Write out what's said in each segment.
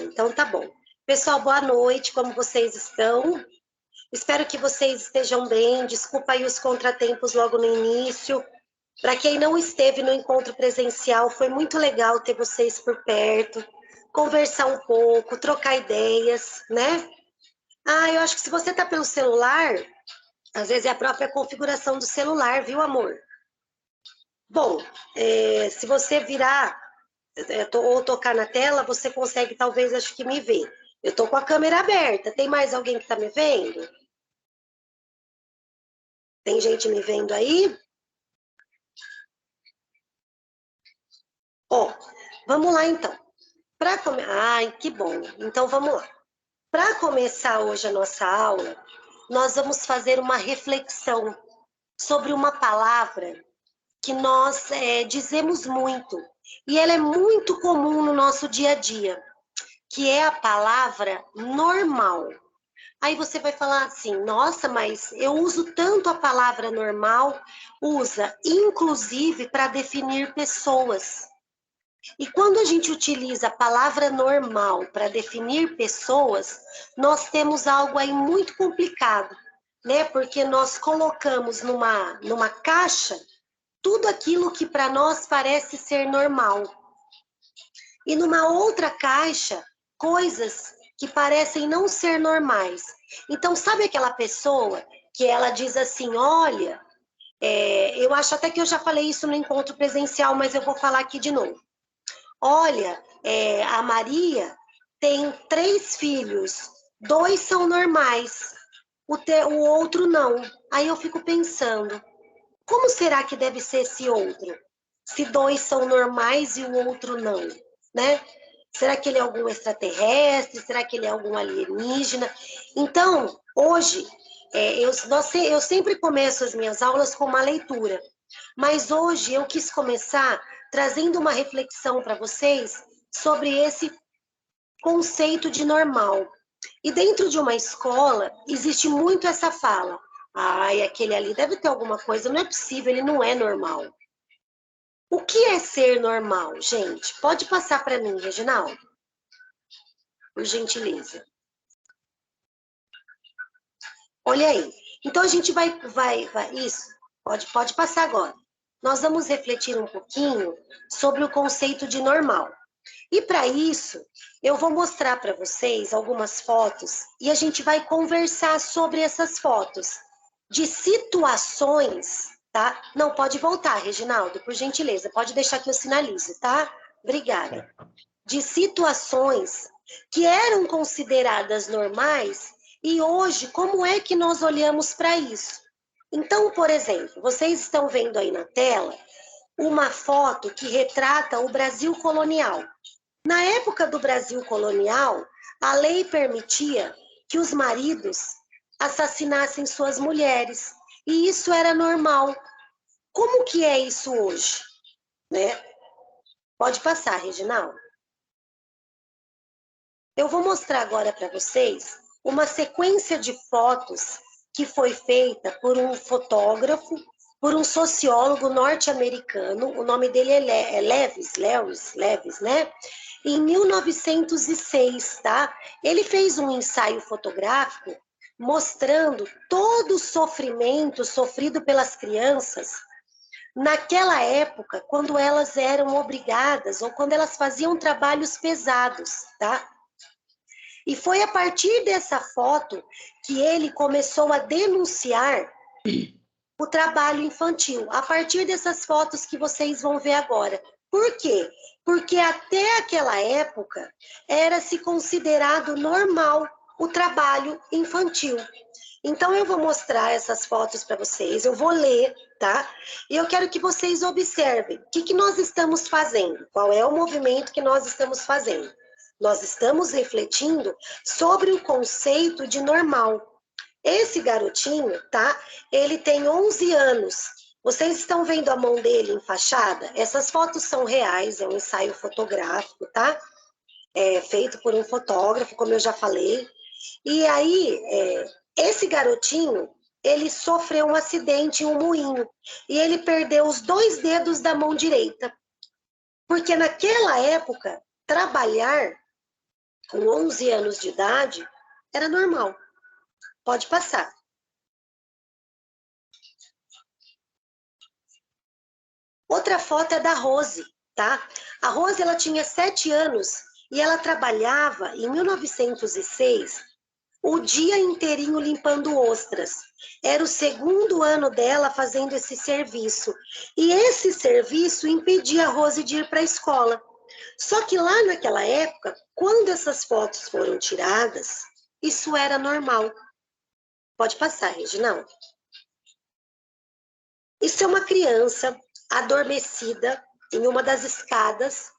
então tá bom. Pessoal, boa noite, como vocês estão? Espero que vocês estejam bem. Desculpa aí os contratempos logo no início. Para quem não esteve no encontro presencial, foi muito legal ter vocês por perto, conversar um pouco, trocar ideias, né? Eu acho que se você tá pelo celular, às vezes é a própria configuração do celular, viu, amor? Bom, se você virar ou tocar na tela, você consegue, talvez, acho que me ver. Eu tô com a câmera aberta. Tem mais alguém que tá me vendo? Tem gente me vendo aí? Ó, vamos lá então. Ai, que bom. Então vamos lá. Para começar hoje a nossa aula, nós vamos fazer uma reflexão sobre uma palavra que nós dizemos muito, e ela é muito comum no nosso dia a dia, que é a palavra normal. Aí você vai falar assim, nossa, mas eu uso tanto a palavra normal, usa inclusive para definir pessoas. E quando a gente utiliza a palavra normal para definir pessoas, nós temos algo aí muito complicado, né? Porque nós colocamos numa caixa tudo aquilo que para nós parece ser normal. E numa outra caixa, coisas que parecem não ser normais. Então, sabe aquela pessoa que ela diz assim, olha, eu acho até que eu já falei isso no encontro presencial, mas eu vou falar aqui de novo. Olha, a Maria tem 3 filhos, 2 são normais, o outro não. Aí eu fico pensando, como será que deve ser esse outro? Se 2 são normais e o outro não, né? Será que ele é algum extraterrestre? Será que ele é algum alienígena? Então, hoje, eu sempre começo as minhas aulas com uma leitura, mas hoje eu quis começar trazendo uma reflexão para vocês sobre esse conceito de normal. E dentro de uma escola, existe muito essa fala. Ai, aquele ali deve ter alguma coisa, não é possível, ele não é normal. O que é ser normal, gente? Pode passar para mim, Reginaldo, por gentileza. Olha aí. Então a gente vai isso, pode passar agora. Nós vamos refletir um pouquinho sobre o conceito de normal. E para isso, eu vou mostrar para vocês algumas fotos e a gente vai conversar sobre essas fotos de situações, tá? Não, pode voltar, Reginaldo, por gentileza. Pode deixar que eu sinalize, tá? Obrigada. De situações que eram consideradas normais e hoje, como é que nós olhamos para isso? Então, por exemplo, vocês estão vendo aí na tela uma foto que retrata o Brasil colonial. Na época do Brasil colonial, a lei permitia que os maridos assassinassem suas mulheres, e isso era normal. Como que é isso hoje? Né? Pode passar, Reginaldo. Eu vou mostrar agora para vocês uma sequência de fotos que foi feita por um fotógrafo, por um sociólogo norte-americano, o nome dele é Levis, né? Em 1906, tá? Ele fez um ensaio fotográfico mostrando todo o sofrimento sofrido pelas crianças naquela época, quando elas eram obrigadas ou quando elas faziam trabalhos pesados, tá? E foi a partir dessa foto que ele começou a denunciar o trabalho infantil, a partir dessas fotos que vocês vão ver agora. Por quê? Porque até aquela época era-se considerado normal o trabalho infantil. Então eu vou mostrar essas fotos para vocês, eu vou ler, tá? E eu quero que vocês observem o que nós estamos fazendo, qual é o movimento que nós estamos fazendo. Nós estamos refletindo sobre o conceito de normal. Esse garotinho, tá? Ele tem 11 anos. Vocês estão vendo a mão dele enfaixada? Essas fotos são reais, é um ensaio fotográfico, tá? É feito por um fotógrafo, como eu já falei. E aí, esse garotinho, ele sofreu um acidente em um moinho. E ele perdeu os 2 dedos da mão direita. Porque naquela época, trabalhar com 11 anos de idade, era normal. Pode passar. Outra foto é da Rose, tá? A Rose, ela tinha 7 anos e ela trabalhava em 1906 o dia inteirinho limpando ostras. Era o segundo ano dela fazendo esse serviço. E esse serviço impedia a Rose de ir para a escola. Só que lá naquela época, quando essas fotos foram tiradas, isso era normal. Pode passar, Reginaldo. Isso é uma criança adormecida em uma das escadas.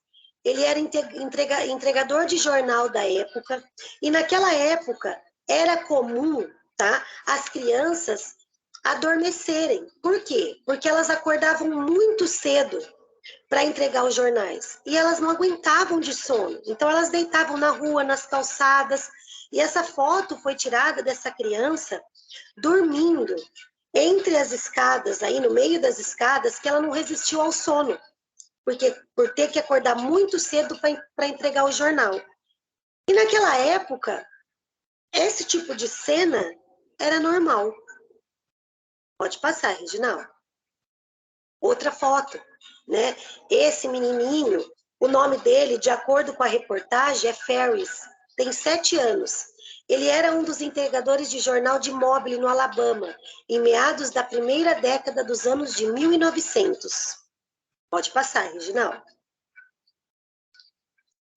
Ele era entregador de jornal da época. E naquela época era comum, tá, as crianças adormecerem. Por quê? Porque elas acordavam muito cedo para entregar os jornais. E elas não aguentavam de sono. Então elas deitavam na rua, nas calçadas. E essa foto foi tirada dessa criança dormindo entre as escadas, aí no meio das escadas, que ela não resistiu ao sono, porque por ter que acordar muito cedo para entregar o jornal. E naquela época, esse tipo de cena era normal. Pode passar, Reginaldo. Outra foto, né? Esse menininho, o nome dele, de acordo com a reportagem, é Ferris, tem 7 anos. Ele era um dos entregadores de jornal de Mobile, no Alabama, em meados da primeira década dos anos de 1900. Pode passar, Reginaldo.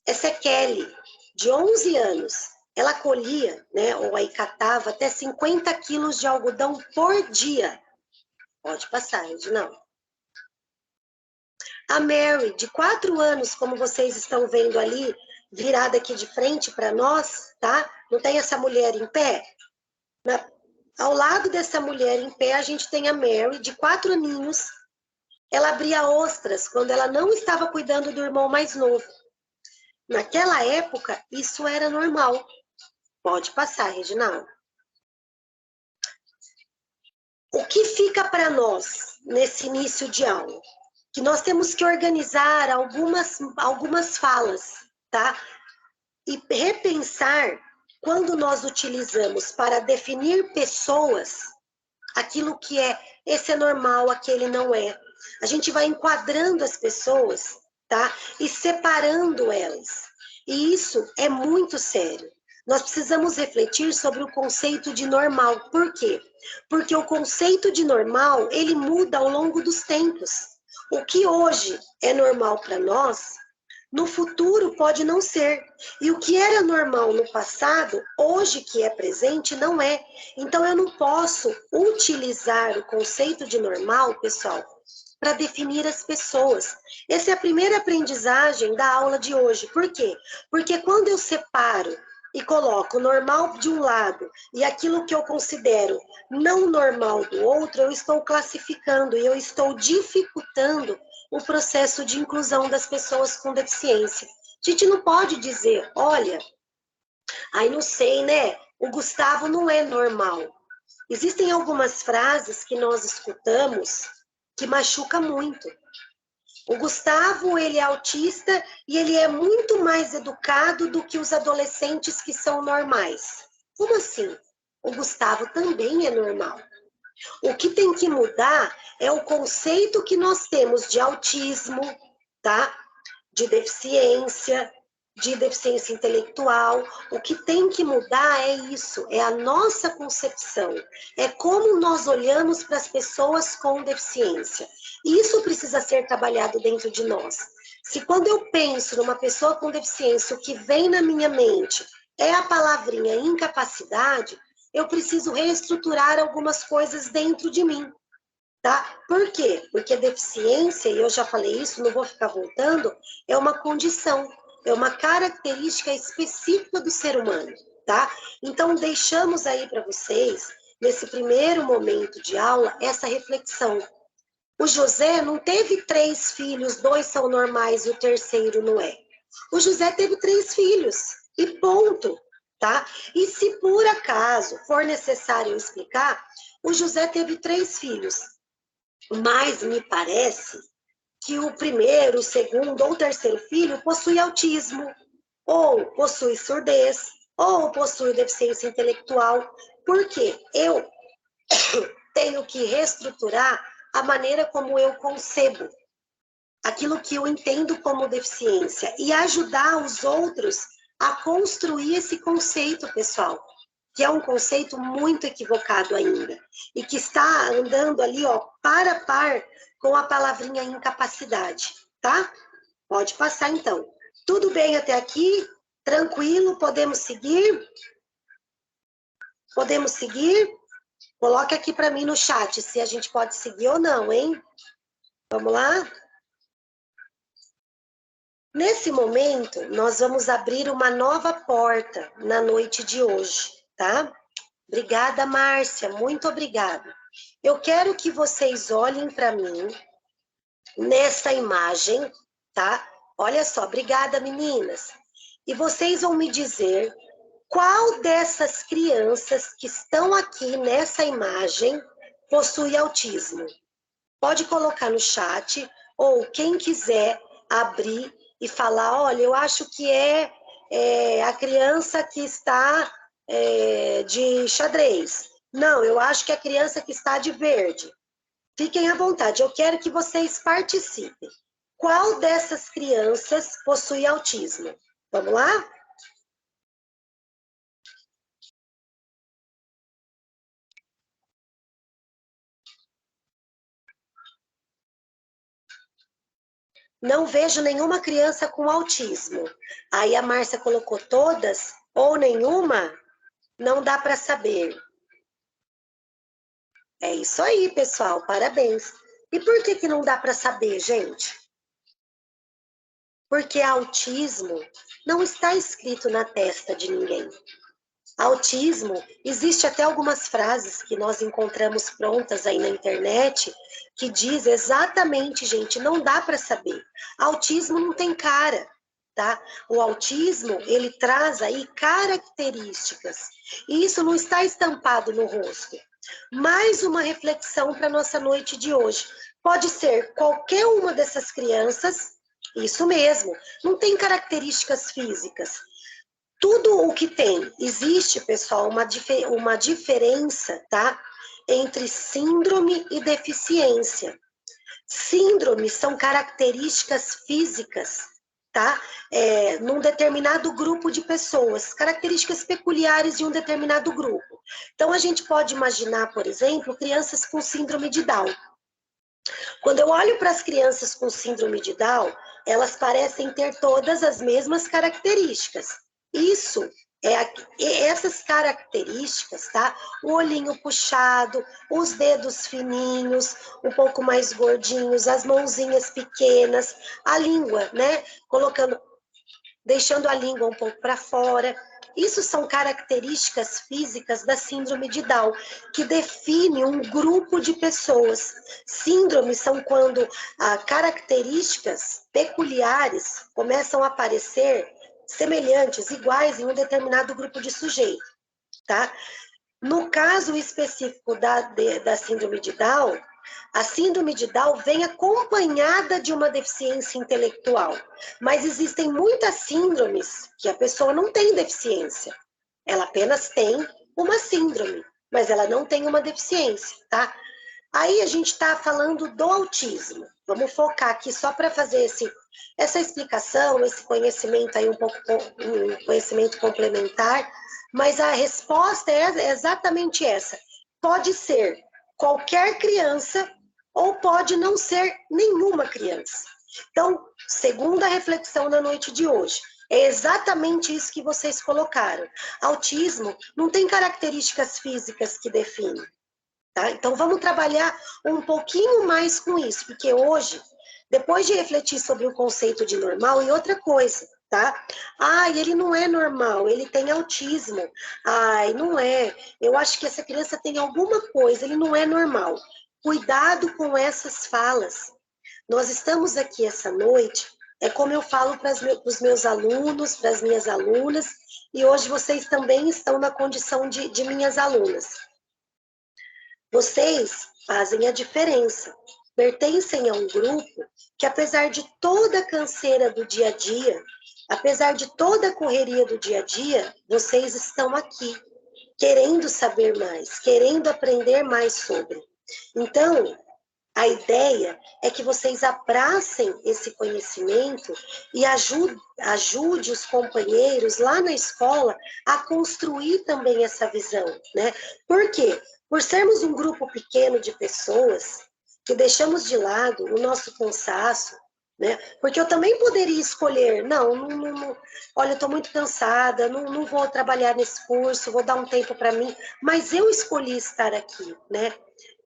Essa é Kelly, de 11 anos. Ela colhia, né, ou aí catava até 50 quilos de algodão por dia. Pode passar, Reginaldo. A Mary, de 4 anos, como vocês estão vendo ali, virada aqui de frente para nós, tá? Não tem essa mulher em pé? Ao lado dessa mulher em pé, a gente tem a Mary, de 4 aninhos. Ela abria ostras quando ela não estava cuidando do irmão mais novo. Naquela época, isso era normal. Pode passar, Reginaldo. O que fica para nós nesse início de aula? Que nós temos que organizar algumas falas, tá? E repensar quando nós utilizamos para definir pessoas, aquilo que é, esse é normal, aquele não é. A gente vai enquadrando as pessoas, tá? E separando elas. E isso é muito sério. Nós precisamos refletir sobre o conceito de normal. Por quê? Porque o conceito de normal, ele muda ao longo dos tempos. O que hoje é normal para nós, no futuro pode não ser. E o que era normal no passado, hoje que é presente, não é. Então eu não posso utilizar o conceito de normal, pessoal, para definir as pessoas. Essa é a primeira aprendizagem da aula de hoje. Por quê? Porque quando eu separo e coloco o normal de um lado e aquilo que eu considero não normal do outro, eu estou classificando e eu estou dificultando o processo de inclusão das pessoas com deficiência. A gente não pode dizer, olha, aí não sei, né? O Gustavo não é normal. Existem algumas frases que nós escutamos que machuca muito. O Gustavo, ele é autista e ele é muito mais educado do que os adolescentes que são normais. Como assim? O Gustavo também é normal. O que tem que mudar é o conceito que nós temos de autismo, tá? De deficiência intelectual. O que tem que mudar é isso, é a nossa concepção, é como nós olhamos para as pessoas com deficiência. E isso precisa ser trabalhado dentro de nós. Se quando eu penso numa pessoa com deficiência, o que vem na minha mente é a palavrinha incapacidade, eu preciso reestruturar algumas coisas dentro de mim. Tá? Por quê? Porque deficiência, e eu já falei isso, não vou ficar voltando, é uma condição, é uma característica específica do ser humano, tá? Então, deixamos aí para vocês, nesse primeiro momento de aula, essa reflexão. O José não teve 3 filhos, 2 são normais e o terceiro não é. O José teve 3 filhos, e ponto, tá? E se por acaso for necessário explicar, o José teve 3 filhos, mas me parece que o primeiro, o segundo ou o terceiro filho possui autismo, ou possui surdez, ou possui deficiência intelectual, porque eu tenho que reestruturar a maneira como eu concebo aquilo que eu entendo como deficiência e ajudar os outros a construir esse conceito, pessoal, que é um conceito muito equivocado ainda e que está andando ali, ó, par a par com a palavrinha incapacidade, tá? Pode passar então. Tudo bem até aqui? Tranquilo? Podemos seguir? Podemos seguir? Coloque aqui para mim no chat se a gente pode seguir ou não, hein? Vamos lá? Nesse momento, nós vamos abrir uma nova porta na noite de hoje, tá? Obrigada, Márcia, muito obrigada. Eu quero que vocês olhem para mim nessa imagem, tá? Olha só, obrigada, meninas. E vocês vão me dizer qual dessas crianças que estão aqui nessa imagem possui autismo. Pode colocar no chat, ou quem quiser abrir e falar, olha, eu acho que é a criança que está de xadrez. Não, eu acho que é a criança que está de verde. Fiquem à vontade, eu quero que vocês participem. Qual dessas crianças possui autismo? Vamos lá? Não vejo nenhuma criança com autismo. Aí a Márcia colocou todas ou nenhuma? Não dá para saber. É isso aí, pessoal, parabéns. E por que não dá para saber, gente? Porque autismo não está escrito na testa de ninguém. Autismo, existe até algumas frases que nós encontramos prontas aí na internet que diz exatamente, gente, não dá para saber. Autismo não tem cara, tá? O autismo, ele traz aí características. E isso não está estampado no rosto. Mais uma reflexão para nossa noite de hoje. Pode ser qualquer uma dessas crianças, isso mesmo, não tem características físicas. Tudo o que tem, existe, pessoal, uma diferença, tá? Entre síndrome e deficiência. Síndromes são características físicas, tá? Num determinado grupo de pessoas, características peculiares de um determinado grupo. Então, a gente pode imaginar, por exemplo, crianças com síndrome de Down. Quando eu olho para as crianças com síndrome de Down, elas parecem ter todas as mesmas características. Isso essas características, tá? O olhinho puxado, os dedos fininhos, um pouco mais gordinhos, as mãozinhas pequenas, a língua, né? Deixando a língua um pouco para fora. Isso são características físicas da síndrome de Down, que define um grupo de pessoas. Síndromes são quando características peculiares começam a aparecer semelhantes, iguais em um determinado grupo de sujeito, tá? No caso específico da síndrome de Down, a síndrome de Down vem acompanhada de uma deficiência intelectual, mas existem muitas síndromes que a pessoa não tem deficiência, ela apenas tem uma síndrome, mas ela não tem uma deficiência, tá? Aí a gente está falando do autismo. Vamos focar aqui só para fazer essa explicação, esse conhecimento aí um conhecimento complementar, mas a resposta é exatamente essa. Pode ser qualquer criança ou pode não ser nenhuma criança. Então, segunda reflexão da noite de hoje, é exatamente isso que vocês colocaram. Autismo não tem características físicas que definem. Tá? Então, vamos trabalhar um pouquinho mais com isso, porque hoje, depois de refletir sobre o conceito de normal, e outra coisa, tá? Ele não é normal, ele tem autismo. Não é. Eu acho que essa criança tem alguma coisa, ele não é normal. Cuidado com essas falas. Nós estamos aqui essa noite, é como eu falo para os meus alunos, para as minhas alunas, e hoje vocês também estão na condição de minhas alunas. Vocês fazem a diferença, pertencem a um grupo que, apesar de toda a canseira do dia a dia, apesar de toda a correria do dia a dia, vocês estão aqui, querendo saber mais, querendo aprender mais sobre. Então, a ideia é que vocês abracem esse conhecimento e ajude os companheiros lá na escola a construir também essa visão, né? Por quê? Por sermos um grupo pequeno de pessoas que deixamos de lado o nosso cansaço, né? Porque eu também poderia escolher, olha, eu estou muito cansada, não vou trabalhar nesse curso, vou dar um tempo para mim, mas eu escolhi estar aqui, né?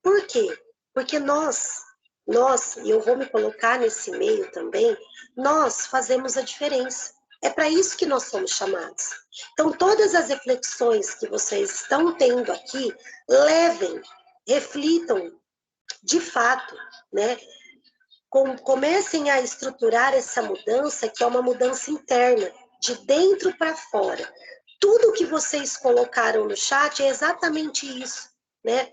Por quê? Porque e eu vou me colocar nesse meio também, nós fazemos a diferença. É para isso que nós somos chamados. Então, todas as reflexões que vocês estão tendo aqui, levem, reflitam de fato, né? Comecem a estruturar essa mudança, que é uma mudança interna, de dentro para fora. Tudo que vocês colocaram no chat é exatamente isso, né?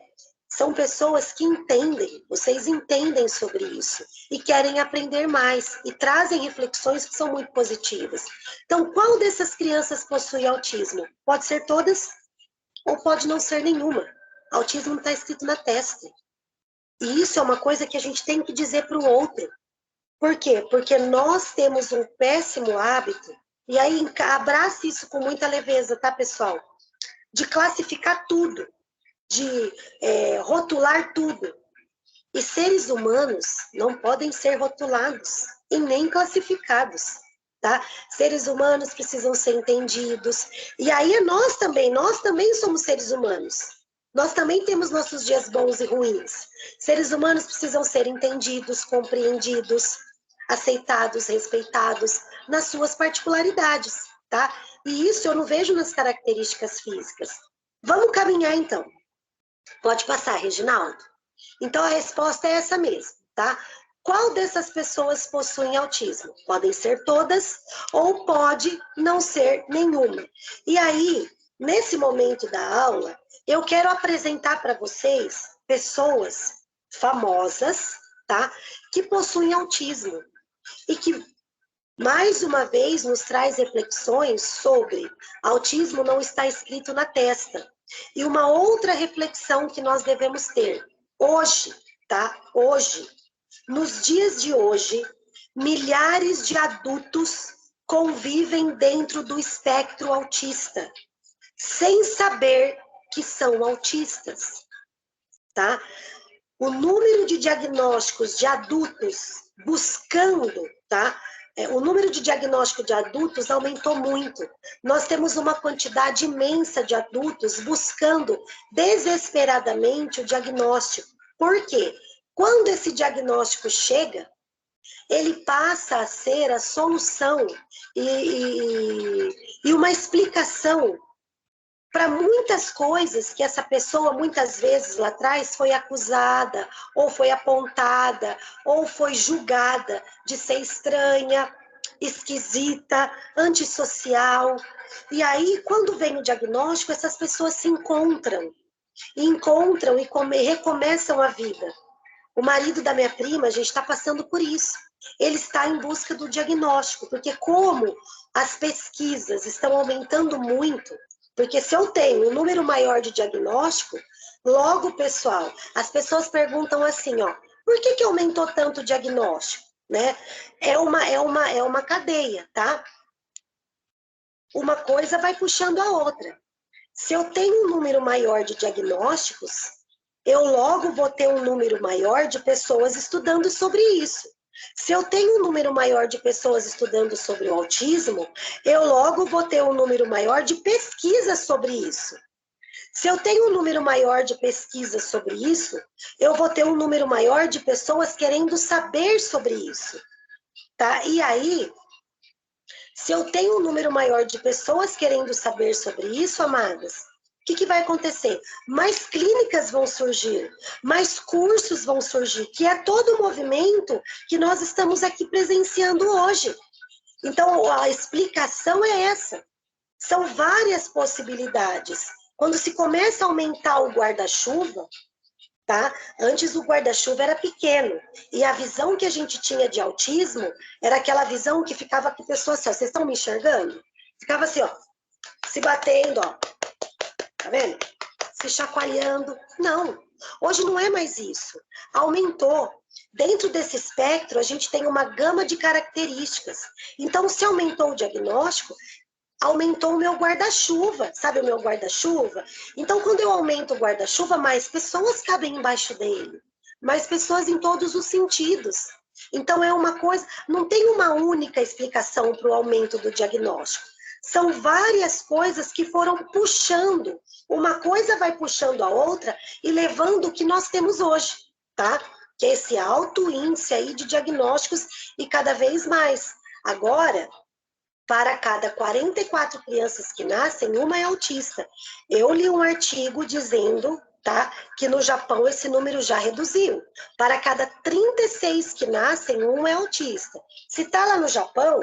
São pessoas que entendem, vocês entendem sobre isso e querem aprender mais e trazem reflexões que são muito positivas. Então, qual dessas crianças possui autismo? Pode ser todas ou pode não ser nenhuma. Autismo não está escrito na testa. E isso é uma coisa que a gente tem que dizer para o outro. Por quê? Porque nós temos um péssimo hábito, e aí abrace isso com muita leveza, tá, pessoal? De classificar tudo, de rotular tudo. E seres humanos não podem ser rotulados e nem classificados, tá? Seres humanos precisam ser entendidos. E aí nós também somos seres humanos. Nós também temos nossos dias bons e ruins. Seres humanos precisam ser entendidos, compreendidos, aceitados, respeitados nas suas particularidades, tá? E isso eu não vejo nas características físicas. Vamos caminhar então. Pode passar, Reginaldo? Então, a resposta é essa mesmo, tá? Qual dessas pessoas possuem autismo? Podem ser todas ou pode não ser nenhuma. E aí, nesse momento da aula, eu quero apresentar para vocês pessoas famosas, tá? Que possuem autismo e que, mais uma vez, nos traz reflexões sobre autismo não está escrito na testa. E uma outra reflexão que nós devemos ter. Hoje, tá? Hoje, nos dias de hoje, milhares de adultos convivem dentro do espectro autista, sem saber que são autistas, tá? O número de diagnósticos de adultos buscando, tá? O número de diagnóstico de adultos aumentou muito. Nós temos uma quantidade imensa de adultos buscando desesperadamente o diagnóstico. Por quê? Quando esse diagnóstico chega, ele passa a ser a solução e uma explicação para muitas coisas que essa pessoa, muitas vezes lá atrás, foi acusada, ou foi apontada, ou foi julgada de ser estranha, esquisita, antissocial. E aí, quando vem o diagnóstico, essas pessoas se encontram e recomeçam a vida. O marido da minha prima, a gente está passando por isso. Ele está em busca do diagnóstico, porque como as pesquisas estão aumentando muito, porque se eu tenho um número maior de diagnóstico, logo, pessoal, as pessoas perguntam assim, ó, por que aumentou tanto o diagnóstico? Né? É uma cadeia, tá? Uma coisa vai puxando a outra. Se eu tenho um número maior de diagnósticos, eu logo vou ter um número maior de pessoas estudando sobre isso. Se eu tenho um número maior de pessoas estudando sobre o autismo, eu logo vou ter um número maior de pesquisas sobre isso. Se eu tenho um número maior de pesquisas sobre isso, eu vou ter um número maior de pessoas querendo saber sobre isso. Tá? E aí, se eu tenho um número maior de pessoas querendo saber sobre isso, amadas, o que vai acontecer? Mais clínicas vão surgir, mais cursos vão surgir, que é todo o movimento que nós estamos aqui presenciando hoje. Então, a explicação é essa. São várias possibilidades. Quando se começa a aumentar o guarda-chuva, tá? Antes o guarda-chuva era pequeno, e a visão que a gente tinha de autismo era aquela visão que ficava com a pessoa assim, ó, vocês estão me enxergando? Ficava assim, ó, se batendo, ó, tá vendo? Se chacoalhando. Não, hoje não é mais isso. Aumentou. Dentro desse espectro, a gente tem uma gama de características. Então, se aumentou o diagnóstico, aumentou o meu guarda-chuva, sabe o meu guarda-chuva? Então, quando eu aumento o guarda-chuva, mais pessoas cabem embaixo dele, mais pessoas em todos os sentidos. Então, é uma coisa, não tem uma única explicação para o aumento do diagnóstico. São várias coisas que foram puxando, uma coisa vai puxando a outra e levando o que nós temos hoje, tá? Que é esse alto índice aí de diagnósticos e cada vez mais. Agora, para cada 44 crianças que nascem, uma é autista. Eu li um artigo dizendo, tá, que no Japão esse número já reduziu. Para cada 36 que nascem, um é autista. Se tá lá no Japão,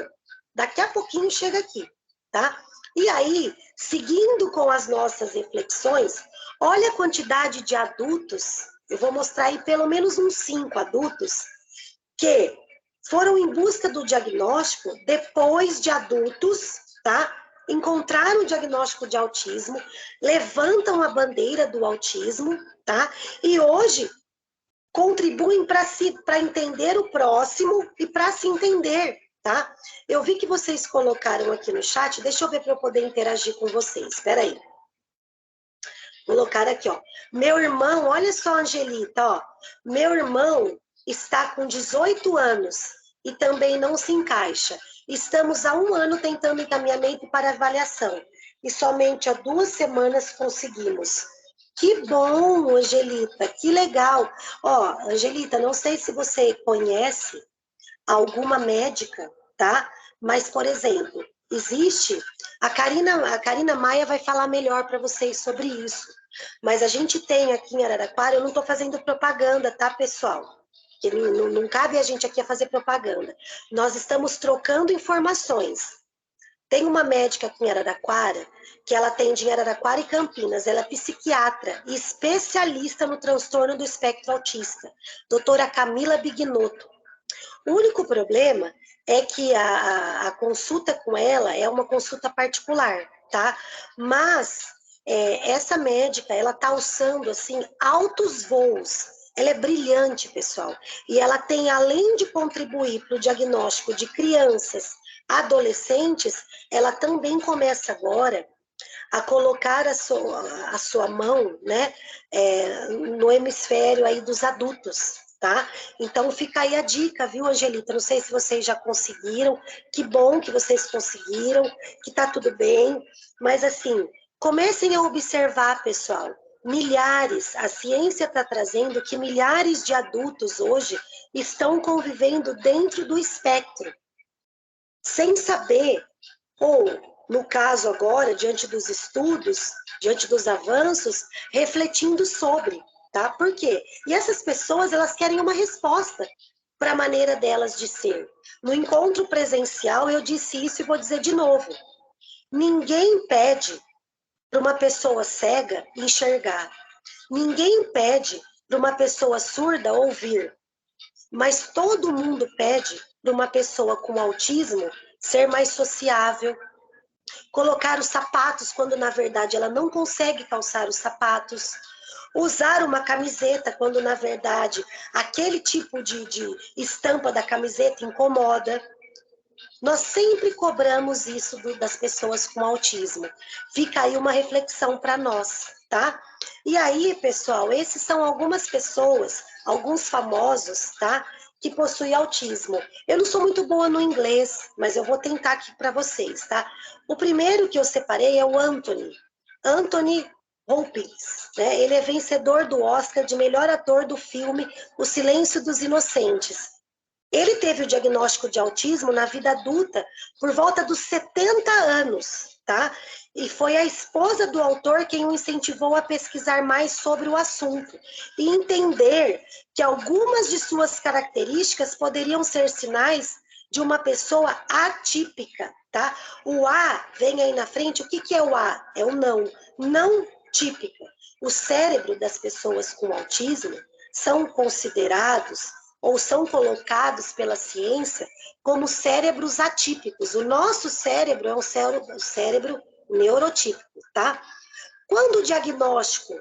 daqui a pouquinho chega aqui, tá? E aí, seguindo com as nossas reflexões, olha a quantidade de adultos, eu vou mostrar aí pelo menos uns 5 adultos, que foram em busca do diagnóstico depois de adultos, tá? Encontraram o diagnóstico de autismo, levantam a bandeira do autismo, tá? E hoje contribuem para entender o próximo e para se entender, tá? Eu vi que vocês colocaram aqui no chat, deixa eu ver para eu poder interagir com vocês. Espera aí. Colocar aqui, ó. Meu irmão, olha só, Angelita, ó. Meu irmão está com 18 anos e também não se encaixa. Estamos há 1 ano tentando encaminhamento para avaliação e somente há 2 semanas conseguimos. Que bom, Angelita, que legal. Ó, Angelita, não sei se você conhece alguma médica, tá? Mas, por exemplo, existe... A Karina Maia vai falar melhor para vocês sobre isso. Mas a gente tem aqui em Araraquara, eu não estou fazendo propaganda, tá, pessoal? Que não cabe a gente aqui a fazer propaganda. Nós estamos trocando informações. Tem uma médica aqui em Araraquara, que ela atende em Araraquara e Campinas. Ela é psiquiatra e especialista no transtorno do espectro autista. Doutora Camila Bignotto. O único problema é que a consulta com ela é uma consulta particular, tá? Mas essa médica, ela tá alçando, assim, altos voos. Ela é brilhante, pessoal. E ela tem, além de contribuir para o diagnóstico de crianças, adolescentes, ela também começa agora a colocar a sua mão, né, no hemisfério aí dos adultos, tá? Então fica aí a dica, viu, Angelita? Não sei se vocês já conseguiram, que bom que vocês conseguiram, que tá tudo bem, mas assim, comecem a observar, pessoal, milhares, a ciência está trazendo que milhares de adultos hoje estão convivendo dentro do espectro, sem saber, ou, no caso agora, diante dos estudos, diante dos avanços, refletindo sobre, tá? Por quê? E essas pessoas, elas querem uma resposta para a maneira delas de ser. No encontro presencial, eu disse isso e vou dizer de novo. Ninguém pede para uma pessoa cega enxergar. Ninguém pede para uma pessoa surda ouvir. Mas todo mundo pede para uma pessoa com autismo ser mais sociável, colocar os sapatos quando na verdade ela não consegue calçar os sapatos, usar uma camiseta quando na verdade aquele tipo de estampa da camiseta incomoda. Nós sempre cobramos isso das pessoas com autismo. Fica aí uma reflexão para nós, tá? E aí, pessoal, esses são algumas pessoas, alguns famosos, tá? Que possuem autismo. Eu não sou muito boa no inglês, mas eu vou tentar aqui para vocês, tá? O primeiro que eu separei é o Anthony. Anthony Hopkins, né? Ele é vencedor do Oscar de melhor ator do filme O Silêncio dos Inocentes. Ele teve o diagnóstico de autismo na vida adulta por volta dos 70 anos, tá? E foi a esposa do autor quem o incentivou a pesquisar mais sobre o assunto e entender que algumas de suas características poderiam ser sinais de uma pessoa atípica, tá? O A vem aí na frente, o que é o A? É o não. Não neurotípica. O cérebro das pessoas com autismo são considerados ou são colocados pela ciência como cérebros atípicos. O nosso cérebro é um cérebro neurotípico, tá? Quando o diagnóstico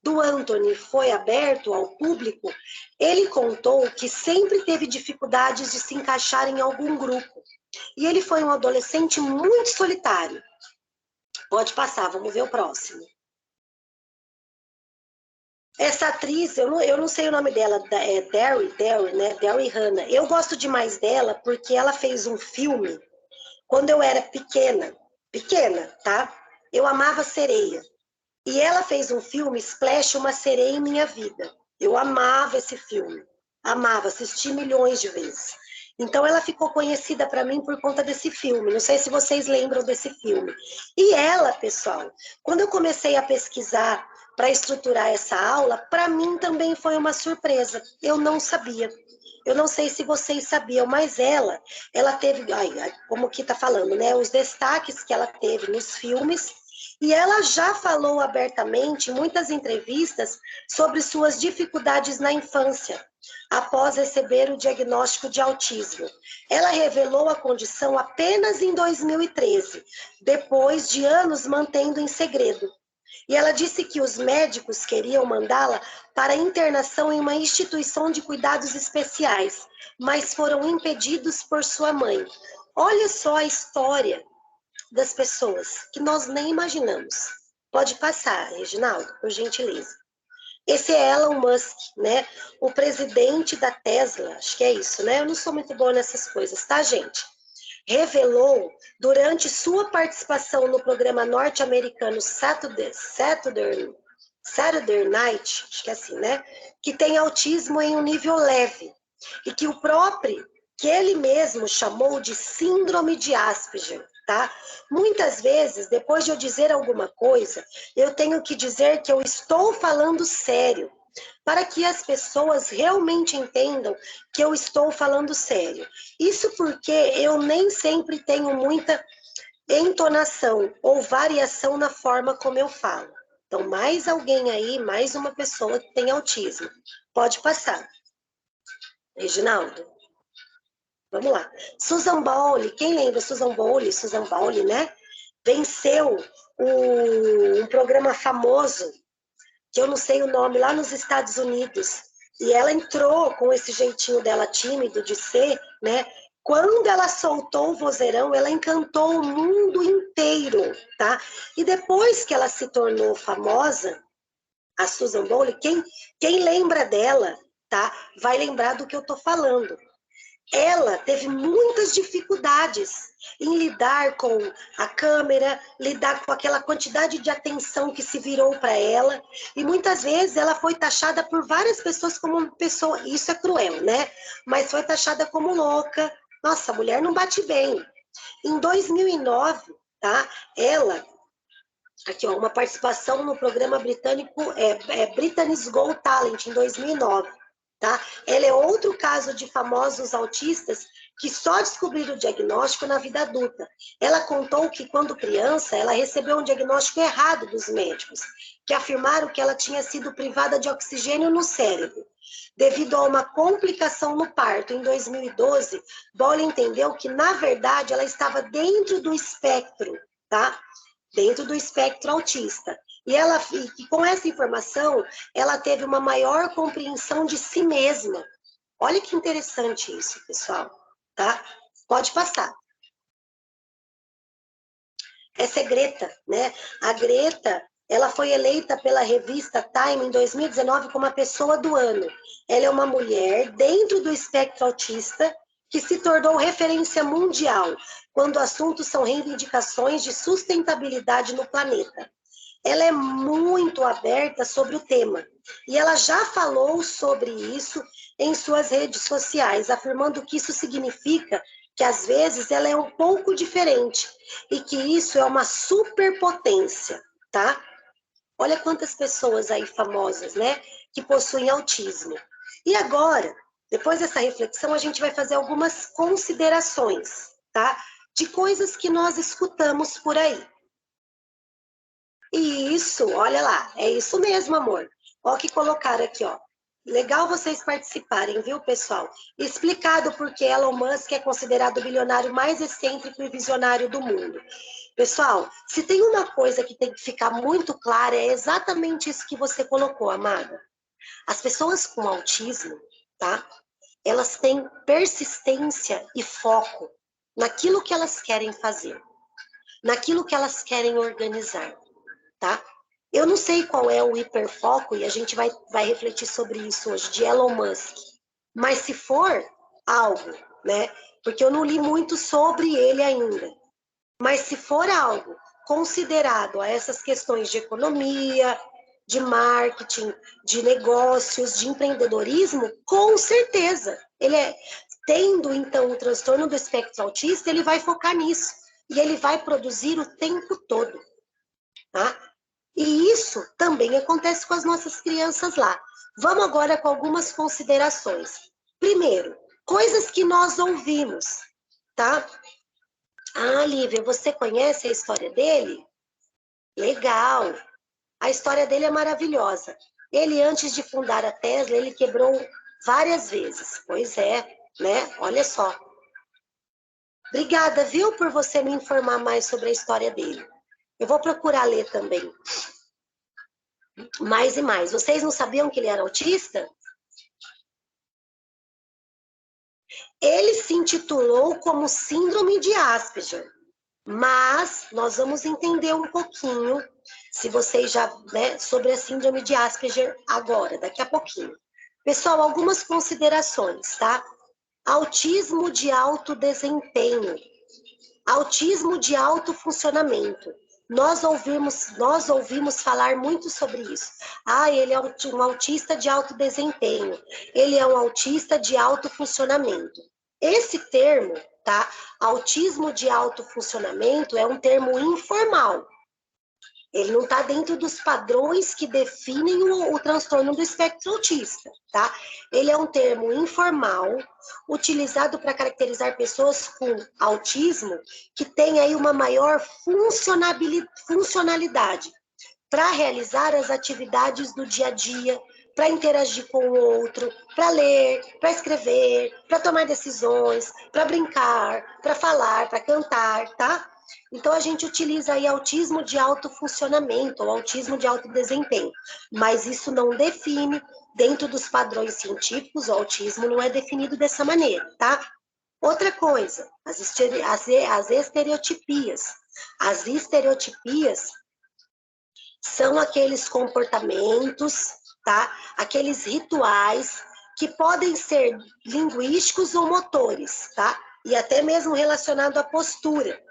do Anthony foi aberto ao público, ele contou que sempre teve dificuldades de se encaixar em algum grupo. E ele foi um adolescente muito solitário. Pode passar, vamos ver o próximo. Essa atriz, eu não sei o nome dela, é Derry, né? Derry Hannah. Eu gosto demais dela porque ela fez um filme quando eu era pequena, tá? Eu amava sereia. E ela fez um filme, Splash, Uma Sereia em Minha Vida. Eu amava esse filme, amava, assisti milhões de vezes. Então ela ficou conhecida para mim por conta desse filme. Não sei se vocês lembram desse filme. E ela, pessoal, quando eu comecei a pesquisar para estruturar essa aula, para mim também foi uma surpresa. Eu não sabia. Eu não sei se vocês sabiam, mas ela teve, como que tá falando, né? Os destaques que ela teve nos filmes. E ela já falou abertamente em muitas entrevistas sobre suas dificuldades na infância, após receber o diagnóstico de autismo. Ela revelou a condição apenas em 2013, depois de anos mantendo em segredo. E ela disse que os médicos queriam mandá-la para internação em uma instituição de cuidados especiais, mas foram impedidos por sua mãe. Olha só a história das pessoas que nós nem imaginamos. Pode passar, Reginaldo, por gentileza. Esse é Elon Musk, né? O presidente da Tesla, acho que é isso, né? Eu não sou muito boa nessas coisas, tá, gente? Revelou, durante sua participação no programa norte-americano Saturday Night, acho que é assim, né? Que tem autismo em um nível leve. E que ele mesmo chamou de síndrome de Asperger, tá? Muitas vezes, depois de eu dizer alguma coisa, eu tenho que dizer que eu estou falando sério, para que as pessoas realmente entendam que eu estou falando sério. Isso porque eu nem sempre tenho muita entonação ou variação na forma como eu falo. Então, mais alguém aí, mais uma pessoa que tem autismo. Pode passar. Reginaldo. Vamos lá. Susan Bowley, quem lembra Susan Bowley, né? Venceu um programa famoso, que eu não sei o nome, lá nos Estados Unidos. E ela entrou com esse jeitinho dela tímido de ser, né? Quando ela soltou o vozeirão, ela encantou o mundo inteiro, tá? E depois que ela se tornou famosa, a Susan Bowley, quem lembra dela, tá? Vai lembrar do que eu tô falando. Ela teve muitas dificuldades em lidar com a câmera, lidar com aquela quantidade de atenção que se virou para ela, e muitas vezes ela foi taxada por várias pessoas como uma pessoa, isso é cruel, né? Mas foi taxada como louca. Nossa, a mulher não bate bem. Em 2009, tá? Ela, aqui ó, uma participação no programa britânico, Britain's Got Talent, em 2009. Tá? Ela é outro caso de famosos autistas que só descobriram o diagnóstico na vida adulta. Ela contou que, quando criança, ela recebeu um diagnóstico errado dos médicos, que afirmaram que ela tinha sido privada de oxigênio no cérebro. Devido a uma complicação no parto, em 2012, Bowley entendeu que, na verdade, ela estava dentro do espectro, tá? Dentro do espectro autista. E com essa informação, ela teve uma maior compreensão de si mesma. Olha que interessante isso, pessoal, tá? Pode passar. Essa é Greta, né? A Greta, ela foi eleita pela revista Time em 2019 como a pessoa do ano. Ela é uma mulher dentro do espectro autista que se tornou referência mundial quando assuntos são reivindicações de sustentabilidade no planeta. Ela é muito aberta sobre o tema e ela já falou sobre isso em suas redes sociais, afirmando que isso significa que às vezes ela é um pouco diferente e que isso é uma superpotência, tá? Olha quantas pessoas aí famosas, né, que possuem autismo. E agora, depois dessa reflexão, a gente vai fazer algumas considerações, tá? De coisas que nós escutamos por aí. E Isso, olha lá, é isso mesmo, amor. Ó que colocaram aqui, ó. Legal vocês participarem, viu, pessoal? Explicado porque Elon Musk é considerado o bilionário mais excêntrico e visionário do mundo. Pessoal, se tem uma coisa que tem que ficar muito clara, é exatamente isso que você colocou, amada. As pessoas com autismo, tá? Elas têm persistência e foco naquilo que elas querem fazer, naquilo que elas querem organizar, tá? Eu não sei qual é o hiperfoco, e a gente vai refletir sobre isso hoje, de Elon Musk. Mas se for algo, né? Porque eu não li muito sobre ele ainda. Mas se for algo considerado a essas questões de economia, de marketing, de negócios, de empreendedorismo, com certeza. Ele é, tendo, então, o transtorno do espectro autista, ele vai focar nisso. E ele vai produzir o tempo todo, tá? E isso também acontece com as nossas crianças lá. Vamos agora com algumas considerações. Primeiro, coisas que nós ouvimos, tá? Ah, Lívia, você conhece a história dele? Legal. A história dele é maravilhosa. Ele, antes de fundar a Tesla, ele quebrou várias vezes. Pois é, né? Olha só. Obrigada, viu, por você me informar mais sobre a história dele. Eu vou procurar ler também. Mais e mais. Vocês não sabiam que ele era autista? Ele se intitulou como Síndrome de Asperger, mas nós vamos entender um pouquinho, se vocês já, né, sobre a Síndrome de Asperger agora, daqui a pouquinho. Pessoal, algumas considerações, tá? Autismo de alto desempenho, autismo de alto funcionamento. Nós ouvimos falar muito sobre isso. Ah, ele é um autista de alto desempenho. Ele é um autista de alto funcionamento. Esse termo, tá? Autismo de alto funcionamento é um termo informal. Ele não está dentro dos padrões que definem o transtorno do espectro autista, tá? Ele é um termo informal, utilizado para caracterizar pessoas com autismo que têm aí uma maior funcionalidade para realizar as atividades do dia a dia, para interagir com o outro, para ler, para escrever, para tomar decisões, para brincar, para falar, para cantar, tá? Então, a gente utiliza aí autismo de alto funcionamento, ou autismo de alto desempenho, mas isso não define, dentro dos padrões científicos, o autismo não é definido dessa maneira, tá? Outra coisa, as estereotipias. As estereotipias são aqueles comportamentos, tá? Aqueles rituais que podem ser linguísticos ou motores, tá? E até mesmo relacionado à postura.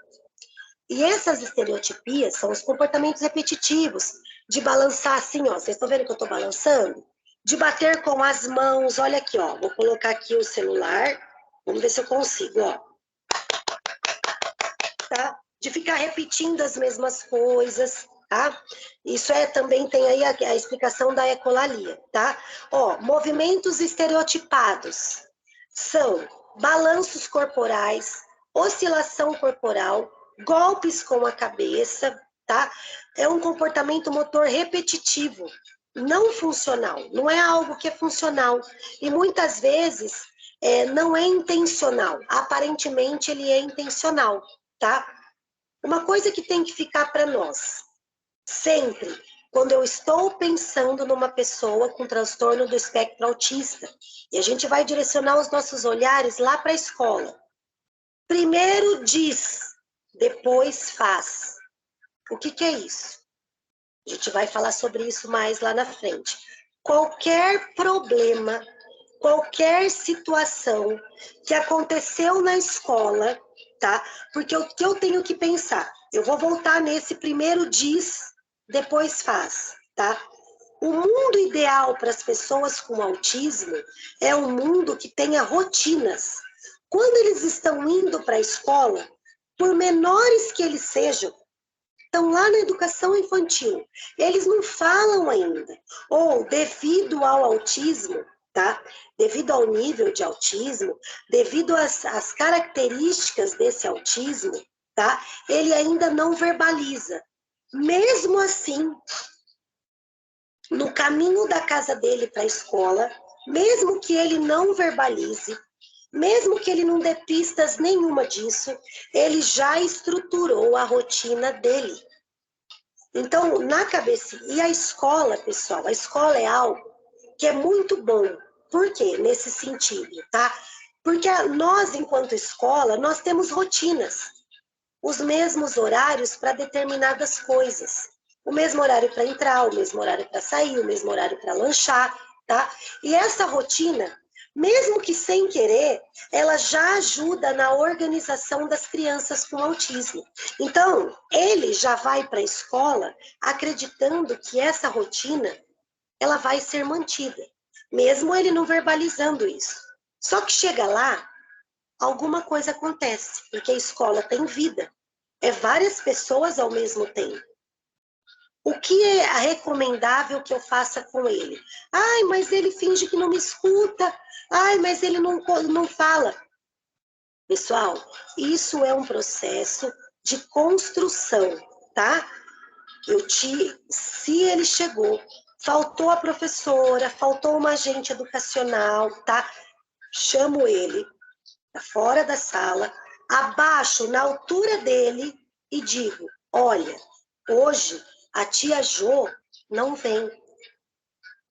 E essas estereotipias são os comportamentos repetitivos, de balançar assim, ó, vocês estão vendo que eu estou balançando? De bater com as mãos, olha aqui, ó, vou colocar aqui o celular, vamos ver se eu consigo, ó. Tá? De ficar repetindo as mesmas coisas, tá? Isso também tem aí a explicação da ecolalia, tá? Ó, movimentos estereotipados são balanços corporais, oscilação corporal, golpes com a cabeça, tá? É um comportamento motor repetitivo, não funcional, não é algo que é funcional. E muitas vezes não é intencional, aparentemente ele é intencional, tá? Uma coisa que tem que ficar para nós, sempre, quando eu estou pensando numa pessoa com transtorno do espectro autista, e a gente vai direcionar os nossos olhares lá para a escola. Primeiro diz, depois faz. O que é isso? A gente vai falar sobre isso mais lá na frente. Qualquer problema, qualquer situação que aconteceu na escola, tá? Porque o que eu tenho que pensar? Eu vou voltar nesse primeiro diz, depois faz, tá? O mundo ideal para as pessoas com autismo é um mundo que tenha rotinas. Quando eles estão indo para a escola, por menores que eles sejam, estão lá na educação infantil, eles não falam ainda, ou devido ao autismo, tá? Devido ao nível de autismo, devido às características desse autismo, tá? Ele ainda não verbaliza. Mesmo assim, no caminho da casa dele para a escola, mesmo que ele não verbalize, mesmo que ele não dê pistas nenhuma disso, ele já estruturou a rotina dele. Então, na cabeça, e a escola, pessoal, a escola é algo que é muito bom. Por quê? Nesse sentido, tá? Porque nós, enquanto escola, nós temos rotinas, os mesmos horários para determinadas coisas. O mesmo horário para entrar, o mesmo horário para sair, o mesmo horário para lanchar, tá? E essa rotina, mesmo que sem querer, ela já ajuda na organização das crianças com autismo. Então, ele já vai para a escola acreditando que essa rotina ela vai ser mantida, mesmo ele não verbalizando isso. Só que chega lá, alguma coisa acontece, porque a escola tem vida. É várias pessoas ao mesmo tempo. O que é recomendável que eu faça com ele? Ai, mas ele finge que não me escuta. Ai, mas ele não fala. Pessoal, isso é um processo de construção, tá? Se ele chegou, faltou a professora, faltou uma agente educacional, tá? Chamo ele fora da sala, abaixo na altura dele e digo: olha, hoje a tia Jo não vem.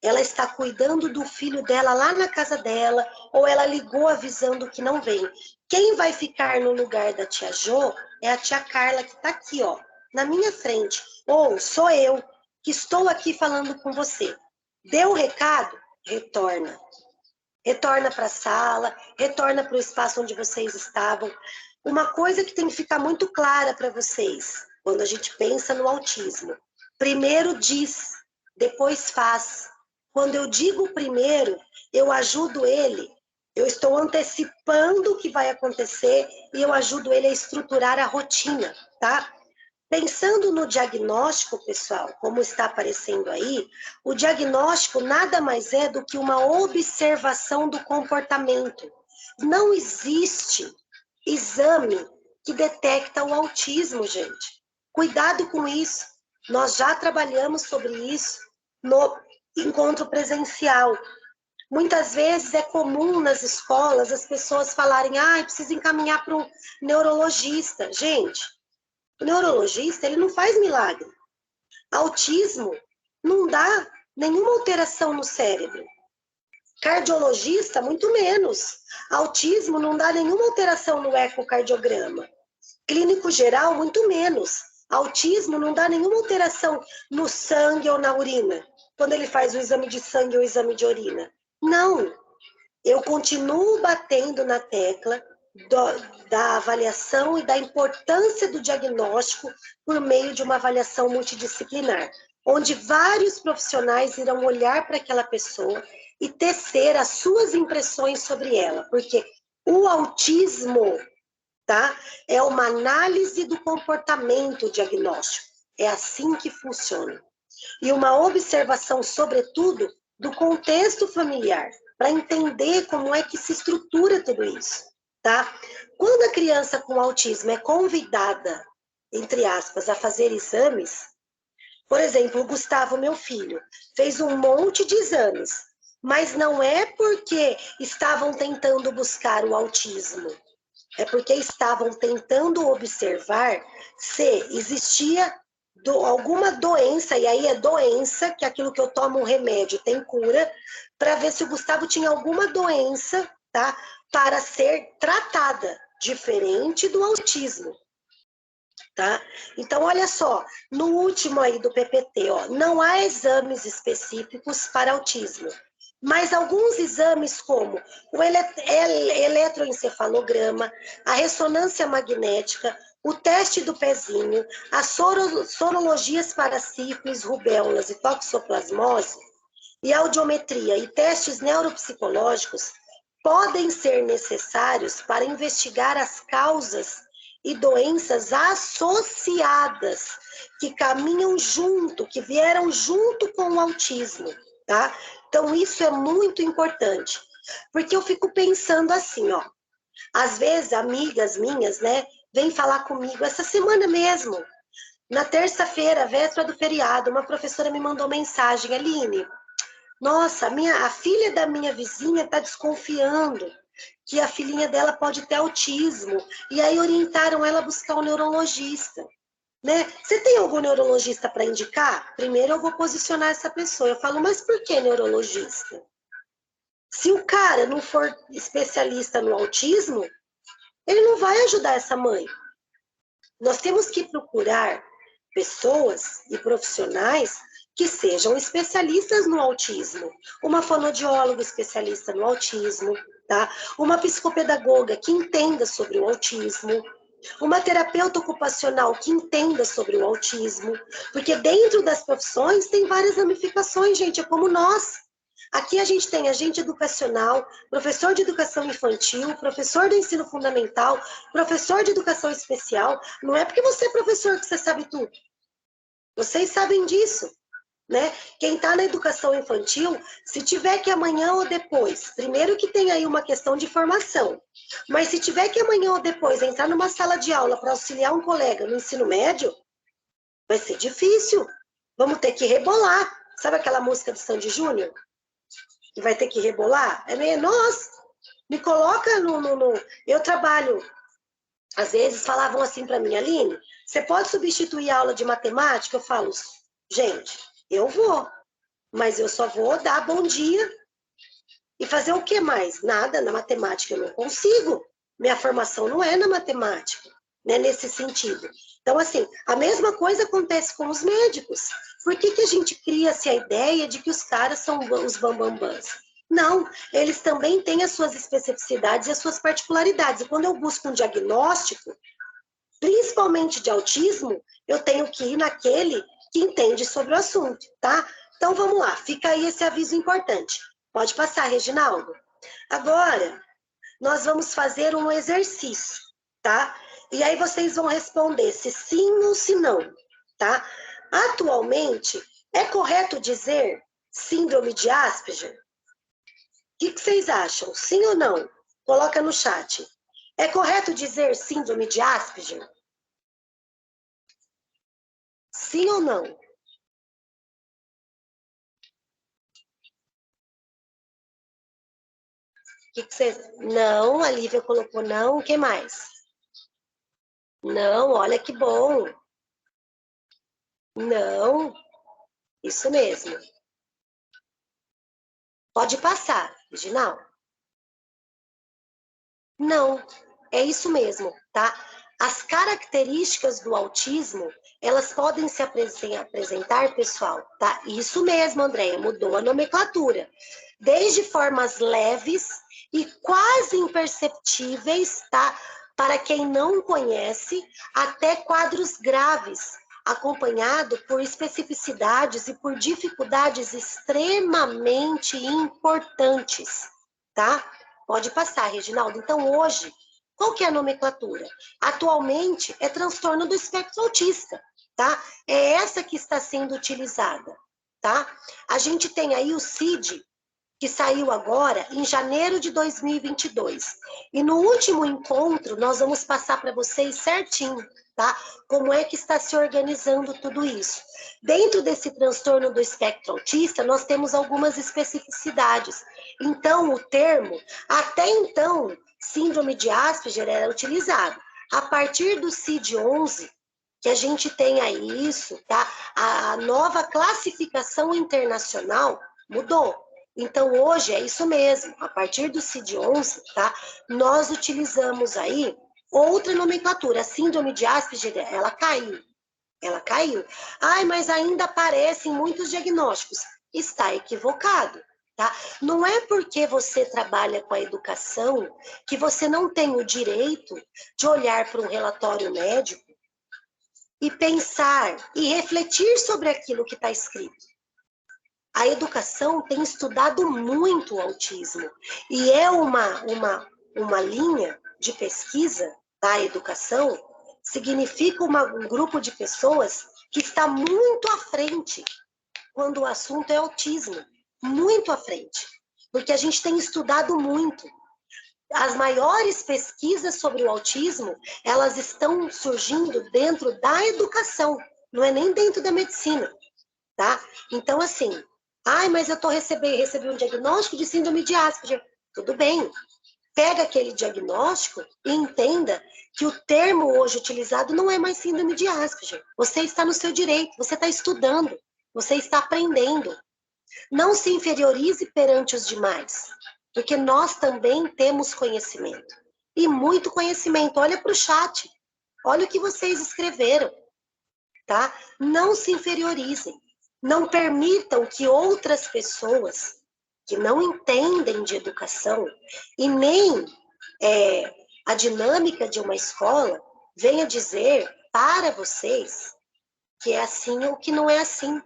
Ela está cuidando do filho dela lá na casa dela, ou ela ligou avisando que não vem. Quem vai ficar no lugar da tia Jo é a tia Carla, que está aqui, ó, na minha frente. Ou sou eu, que estou aqui falando com você. Deu o recado? Retorna. Retorna para a sala, retorna para o espaço onde vocês estavam. Uma coisa que tem que ficar muito clara para vocês, quando a gente pensa no autismo. Primeiro diz, depois faz. Quando eu digo primeiro, eu ajudo ele, eu estou antecipando o que vai acontecer e eu ajudo ele a estruturar a rotina, tá? Pensando no diagnóstico, pessoal, como está aparecendo aí, o diagnóstico nada mais é do que uma observação do comportamento. Não existe exame que detecta o autismo, gente. Cuidado com isso. Nós já trabalhamos sobre isso no encontro presencial. Muitas vezes é comum nas escolas as pessoas falarem: precisa encaminhar para um neurologista. Gente, o neurologista, ele não faz milagre. Autismo não dá nenhuma alteração no cérebro. Cardiologista, muito menos. Autismo não dá nenhuma alteração no ecocardiograma. Clínico geral, muito menos. Autismo não dá nenhuma alteração no sangue ou na urina, quando ele faz o exame de sangue ou o exame de urina. Não. Eu continuo batendo na tecla da avaliação e da importância do diagnóstico por meio de uma avaliação multidisciplinar, onde vários profissionais irão olhar para aquela pessoa e tecer as suas impressões sobre ela, porque o autismo, tá, é uma análise do comportamento diagnóstico. É assim que funciona. E uma observação, sobretudo, do contexto familiar, para entender como é que se estrutura tudo isso, tá? Quando a criança com autismo é convidada, entre aspas, a fazer exames, por exemplo, o Gustavo, meu filho, fez um monte de exames, mas não é porque estavam tentando buscar o autismo, é porque estavam tentando observar se existia alguma doença, e aí é doença, que é aquilo que eu tomo um remédio tem cura, para ver se o Gustavo tinha alguma doença, tá? Para ser tratada, diferente do autismo, tá? Então, olha só, no último aí do PPT, ó, não há exames específicos para autismo, mas alguns exames como o eletroencefalograma, a ressonância magnética, o teste do pezinho, as sorologias para sífilis, rubéolas e toxoplasmose, e audiometria e testes neuropsicológicos podem ser necessários para investigar as causas e doenças associadas que caminham junto, que vieram junto com o autismo, tá? Então, isso é muito importante, porque eu fico pensando assim, ó, às vezes amigas minhas, né, vêm falar comigo essa semana mesmo. Na terça-feira, véspera do feriado, uma professora me mandou mensagem, Aline, nossa, a filha da minha vizinha está desconfiando que a filhinha dela pode ter autismo, e aí orientaram ela a buscar um neurologista. Né? Você tem algum neurologista para indicar? Primeiro eu vou posicionar essa pessoa. Eu falo, mas por que neurologista? Se o cara não for especialista no autismo, ele não vai ajudar essa mãe. Nós temos que procurar pessoas e profissionais que sejam especialistas no autismo. Uma fonoaudióloga especialista no autismo, tá? Uma psicopedagoga que entenda sobre o autismo, uma terapeuta ocupacional que entenda sobre o autismo, porque dentro das profissões tem várias ramificações, gente, é como nós. Aqui a gente tem agente educacional, professor de educação infantil, professor do ensino fundamental, professor de educação especial. Não é porque você é professor que você sabe tudo. Vocês sabem disso, né? Quem está na educação infantil, se tiver que amanhã ou depois, primeiro que tem aí uma questão de formação, mas se tiver que amanhã ou depois entrar numa sala de aula para auxiliar um colega no ensino médio, vai ser difícil. Vamos ter que rebolar. Sabe aquela música do Sandy Júnior? Que vai ter que rebolar? Nós, me coloca no... Eu trabalho, às vezes falavam assim para mim, Aline, você pode substituir a aula de matemática? Eu falo, gente, eu vou, mas eu só vou dar bom dia e fazer o que mais? Nada, na matemática eu não consigo. Minha formação não é na matemática, né, nesse sentido. Então, assim, a mesma coisa acontece com os médicos. Por que a gente cria-se a ideia de que os caras são os bambambãs? Não, eles também têm as suas especificidades e as suas particularidades. E quando eu busco um diagnóstico, principalmente de autismo, eu tenho que ir naquele que entende sobre o assunto, tá? Então, vamos lá, fica aí esse aviso importante. Pode passar, Reginaldo. Agora, nós vamos fazer um exercício, tá? E aí vocês vão responder se sim ou se não, tá? Atualmente, é correto dizer síndrome de Asperger? O que vocês acham? Sim ou não? Coloca no chat. É correto dizer síndrome de Asperger? Sim ou não? Que você... Não, a Lívia colocou não. O que mais? Não, olha que bom. Não, isso mesmo. Pode passar, Reginaldo. Não, é isso mesmo, tá? As características do autismo, elas podem se apresentar, pessoal, tá? Isso mesmo, Andréia, mudou a nomenclatura. Desde formas leves e quase imperceptíveis, tá? Para quem não conhece, até quadros graves, acompanhado por especificidades e por dificuldades extremamente importantes, tá? Pode passar, Reginaldo. Então, hoje, qual que é a nomenclatura? Atualmente, é transtorno do espectro autista, tá? É essa que está sendo utilizada, tá? A gente tem aí o CID, que saiu agora em janeiro de 2022. E no último encontro, nós vamos passar para vocês certinho, tá? Como é que está se organizando tudo isso. Dentro desse transtorno do espectro autista, nós temos algumas especificidades. Então, o termo, até então, síndrome de Asperger era utilizado. A partir do CID-11, que a gente tem aí isso, tá? A nova classificação internacional mudou. Então, hoje é isso mesmo, a partir do CID-11, tá? Nós utilizamos aí outra nomenclatura. A síndrome de Asperger, ela caiu. Ela caiu. Ai, mas ainda aparecem muitos diagnósticos. Está equivocado, tá? Não é porque você trabalha com a educação que você não tem o direito de olhar para um relatório médico e pensar e refletir sobre aquilo que está escrito. A educação tem estudado muito o autismo e é uma linha de pesquisa da educação, significa um grupo de pessoas que está muito à frente quando o assunto é autismo, muito à frente, porque a gente tem estudado muito. As maiores pesquisas sobre o autismo, elas estão surgindo dentro da educação, não é nem dentro da medicina, tá? Então, assim, ai, mas eu recebi um diagnóstico de síndrome de Asperger. Tudo bem, pega aquele diagnóstico e entenda que o termo hoje utilizado não é mais síndrome de Asperger. Você está no seu direito, você está estudando, você está aprendendo. Não se inferiorize perante os demais, porque nós também temos conhecimento. E muito conhecimento. Olha para o chat, olha o que vocês escreveram, tá? Não se inferiorizem. Não permitam que outras pessoas que não entendem de educação e nem a dinâmica de uma escola venha dizer para vocês que é assim ou que não é assim.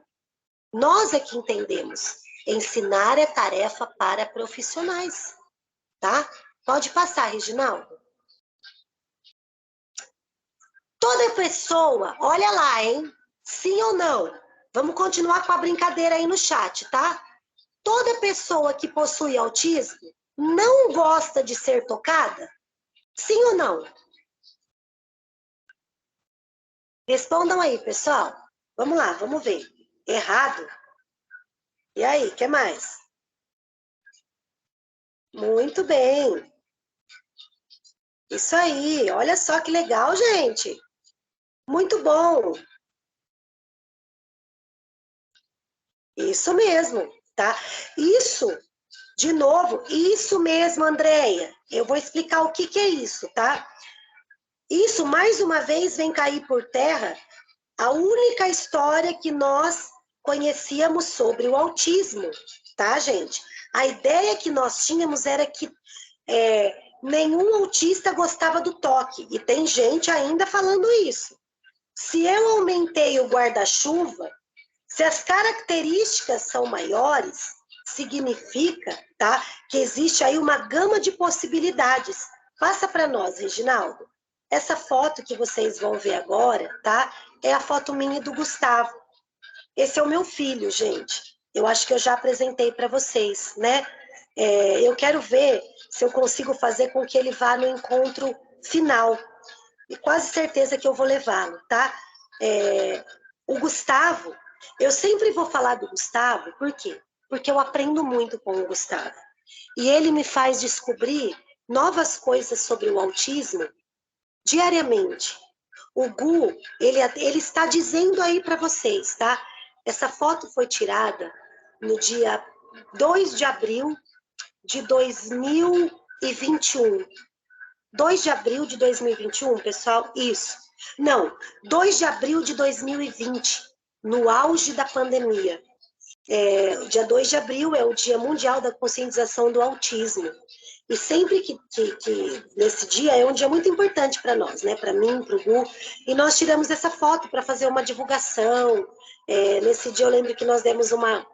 Nós é que entendemos. Ensinar é tarefa para profissionais, tá? Pode passar, Reginaldo. Toda pessoa, olha lá, hein? Sim ou não? Vamos continuar com a brincadeira aí no chat, tá? Toda pessoa que possui autismo não gosta de ser tocada? Sim ou não? Respondam aí, pessoal. Vamos lá, vamos ver. Errado? E aí, o que mais? Muito bem. Isso aí. Olha só que legal, gente. Muito bom. Isso mesmo, tá? Isso, de novo, isso mesmo, Andréia. Eu vou explicar o que que é isso, tá? Isso, mais uma vez, vem cair por terra a única história que nós conhecíamos sobre o autismo, tá, gente? A ideia que nós tínhamos era que nenhum autista gostava do toque, e tem gente ainda falando isso. Se eu aumentei o guarda-chuva, se as características são maiores, significa, tá, que existe aí uma gama de possibilidades. Passa para nós, Reginaldo. Essa foto que vocês vão ver agora, tá, é a foto minha e do Gustavo. Esse é o meu filho, gente. Eu acho que eu já apresentei para vocês, né? Eu quero ver se eu consigo fazer com que ele vá no encontro final. E quase certeza que eu vou levá-lo, tá? O Gustavo, eu sempre vou falar do Gustavo, por quê? Porque eu aprendo muito com o Gustavo. E ele me faz descobrir novas coisas sobre o autismo diariamente. O Gu, ele está dizendo aí para vocês, tá? Essa foto foi tirada no dia 2 de abril de 2021. 2 de abril de 2021, pessoal? Isso. Não, 2 de abril de 2020, no auge da pandemia. O dia 2 de abril é o Dia Mundial da Conscientização do Autismo. E sempre que nesse dia é um dia muito importante para nós, né? Para mim, para o Gu. E nós tiramos essa foto para fazer uma divulgação. Nesse dia eu lembro que nós demos uma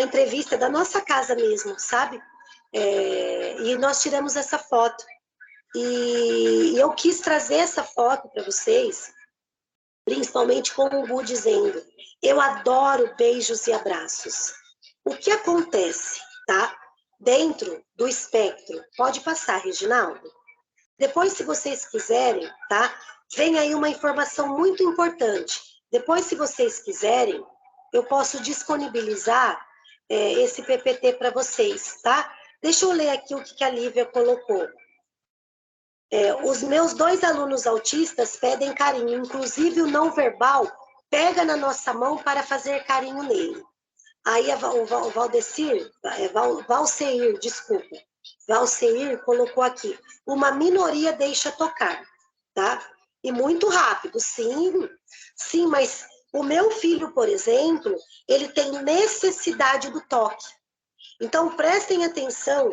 entrevista da nossa casa mesmo, sabe? E nós tiramos essa foto. E eu quis trazer essa foto para vocês, principalmente com o Gu dizendo: eu adoro beijos e abraços. O que acontece, tá? Dentro do espectro, pode passar, Reginaldo. Depois, se vocês quiserem, tá? Vem aí uma informação muito importante. Depois, se vocês quiserem, eu posso disponibilizar esse PPT para vocês, tá? Deixa eu ler aqui o que a Lívia colocou. Os meus 2 alunos autistas pedem carinho, inclusive o não verbal pega na nossa mão para fazer carinho nele. Aí o Valceir, desculpa. Valceir colocou aqui, uma minoria deixa tocar, tá? E muito rápido, sim, mas o meu filho, por exemplo, ele tem necessidade do toque. Então, prestem atenção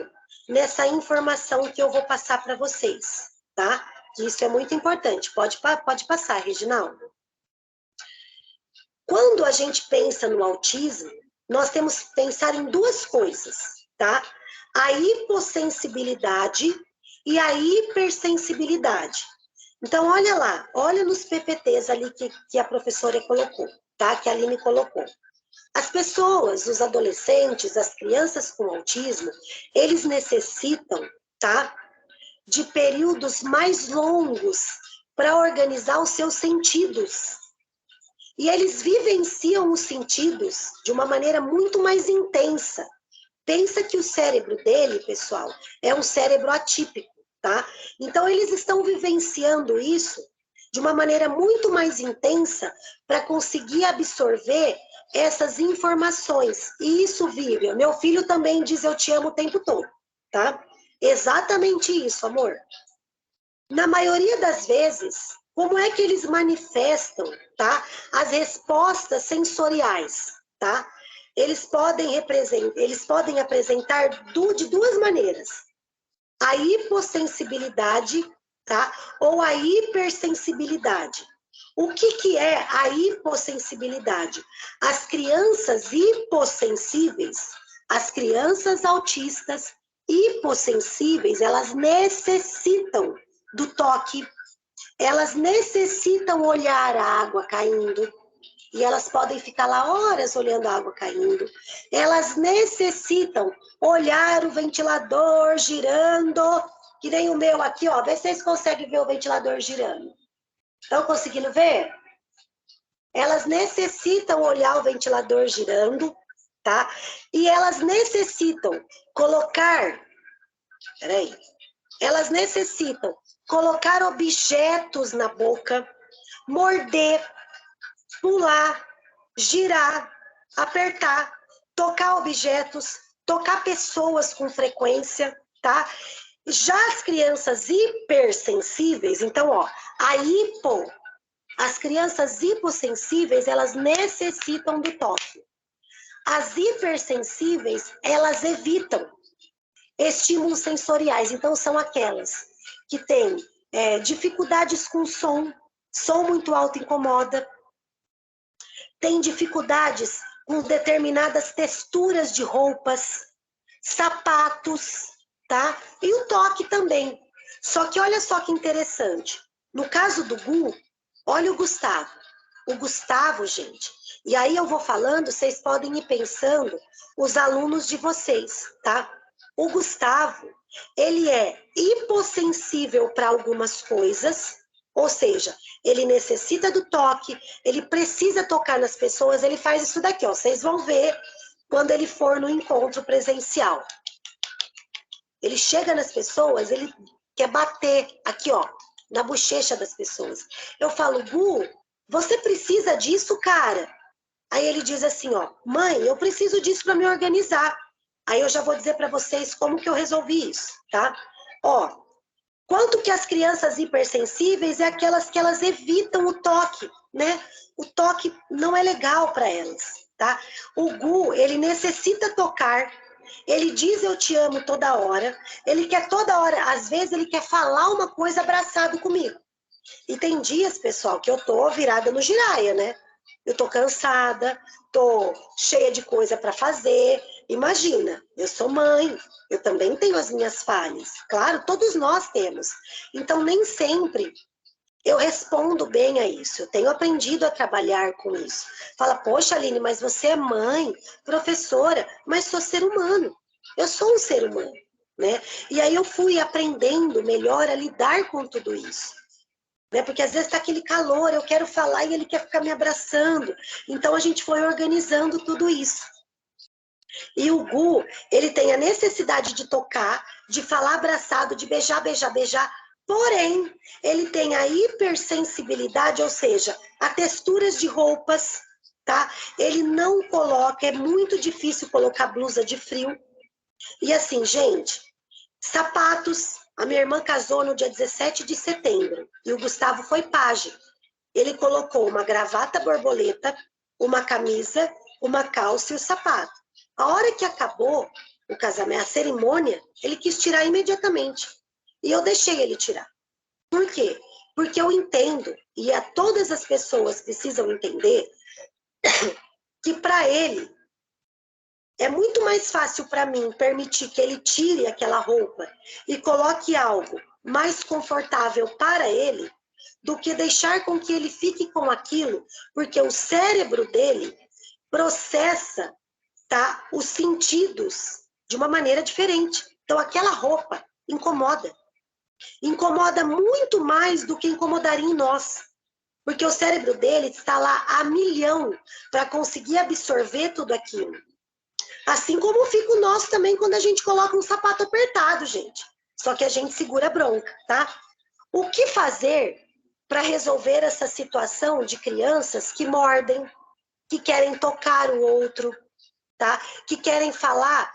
nessa informação que eu vou passar para vocês, tá? Isso é muito importante. Pode passar, Reginaldo. Quando a gente pensa no autismo, nós temos que pensar em 2 coisas, tá? A hipossensibilidade e a hipersensibilidade. Então, olha lá, olha nos PPTs ali que a professora colocou, tá? Que a Aline colocou. As pessoas, os adolescentes, as crianças com autismo, eles necessitam, tá, de períodos mais longos para organizar os seus sentidos. E eles vivenciam os sentidos de uma maneira muito mais intensa. Pensa que o cérebro dele, pessoal, é um cérebro atípico, tá? Então, eles estão vivenciando isso de uma maneira muito mais intensa para conseguir absorver essas informações. E isso, Vivian, meu filho também diz eu te amo o tempo todo, tá? Exatamente isso, amor. Na maioria das vezes, como é que eles manifestam, tá? As respostas sensoriais, tá? Eles podem apresentar de duas maneiras. A hipossensibilidade, tá? Ou a hipersensibilidade. O que é a hipossensibilidade? As crianças hipossensíveis, as crianças autistas hipossensíveis, elas necessitam do toque, elas necessitam olhar a água caindo, e elas podem ficar lá horas olhando a água caindo. Elas necessitam olhar o ventilador girando, que nem o meu aqui, ó. Vê se vocês conseguem ver o ventilador girando. Estão conseguindo ver? Elas necessitam olhar o ventilador girando, tá? E elas necessitam colocar... Peraí. Elas necessitam colocar objetos na boca, morder, pular, girar, apertar, tocar objetos, tocar pessoas com frequência, tá? Já as crianças hipersensíveis, então, ó, as crianças hipossensíveis, elas necessitam do toque. As hipersensíveis, elas evitam estímulos sensoriais, então são aquelas que têm dificuldades com som muito alto incomoda, tem dificuldades com determinadas texturas de roupas, sapatos, tá? E o toque também. Só que olha só que interessante. No caso do Gu, olha o Gustavo. O Gustavo, gente, e aí eu vou falando, vocês podem ir pensando os alunos de vocês, tá? O Gustavo, ele é hipossensível para algumas coisas, ou seja, ele necessita do toque, ele precisa tocar nas pessoas, ele faz isso daqui, ó. Vocês vão ver quando ele for no encontro presencial. Ele chega nas pessoas, ele quer bater aqui, ó, na bochecha das pessoas. Eu falo, Gu, você precisa disso, cara? Aí ele diz assim, ó, mãe, eu preciso disso para me organizar. Aí eu já vou dizer para vocês como que eu resolvi isso, tá? Ó, quanto que as crianças hipersensíveis é aquelas que elas evitam o toque, né? O toque não é legal para elas, tá? O Gu, ele necessita tocar, ele diz eu te amo toda hora, ele quer toda hora, às vezes ele quer falar uma coisa abraçado comigo. E tem dias, pessoal, que eu tô virada no giraia, né? Eu tô cansada, tô cheia de coisa para fazer. Imagina, eu sou mãe, eu também tenho as minhas falhas. Claro, todos nós temos. Então, nem sempre eu respondo bem a isso. Eu tenho aprendido a trabalhar com isso. Fala, poxa, Aline, mas você é mãe, professora, mas sou ser humano. Eu sou um ser humano, né? E aí eu fui aprendendo melhor a lidar com tudo isso. Né? Porque às vezes está aquele calor, eu quero falar e ele quer ficar me abraçando. Então a gente foi organizando tudo isso. E o Gu, ele tem a necessidade de tocar, de falar abraçado, de beijar, beijar, beijar. Porém, ele tem a hipersensibilidade, ou seja, a texturas de roupas, tá? Ele não coloca, é muito difícil colocar blusa de frio. E assim, gente, sapatos. A minha irmã casou no dia 17 de setembro e o Gustavo foi pajem. Ele colocou uma gravata borboleta, uma camisa, uma calça e o sapato. A hora que acabou o casamento, a cerimônia, ele quis tirar imediatamente. E eu deixei ele tirar. Por quê? Porque eu entendo, e todas as pessoas precisam entender, que para ele é muito mais fácil para mim permitir que ele tire aquela roupa e coloque algo mais confortável para ele do que deixar com que ele fique com aquilo, porque o cérebro dele processa, tá, os sentidos de uma maneira diferente. Então aquela roupa incomoda. Incomoda muito mais do que incomodaria em nós. Porque o cérebro dele está lá a milhão para conseguir absorver tudo aquilo. Assim como fica o nosso também quando a gente coloca um sapato apertado, gente. Só que a gente segura a bronca, tá? O que fazer para resolver essa situação de crianças que mordem, que querem tocar o outro, tá? Que querem falar.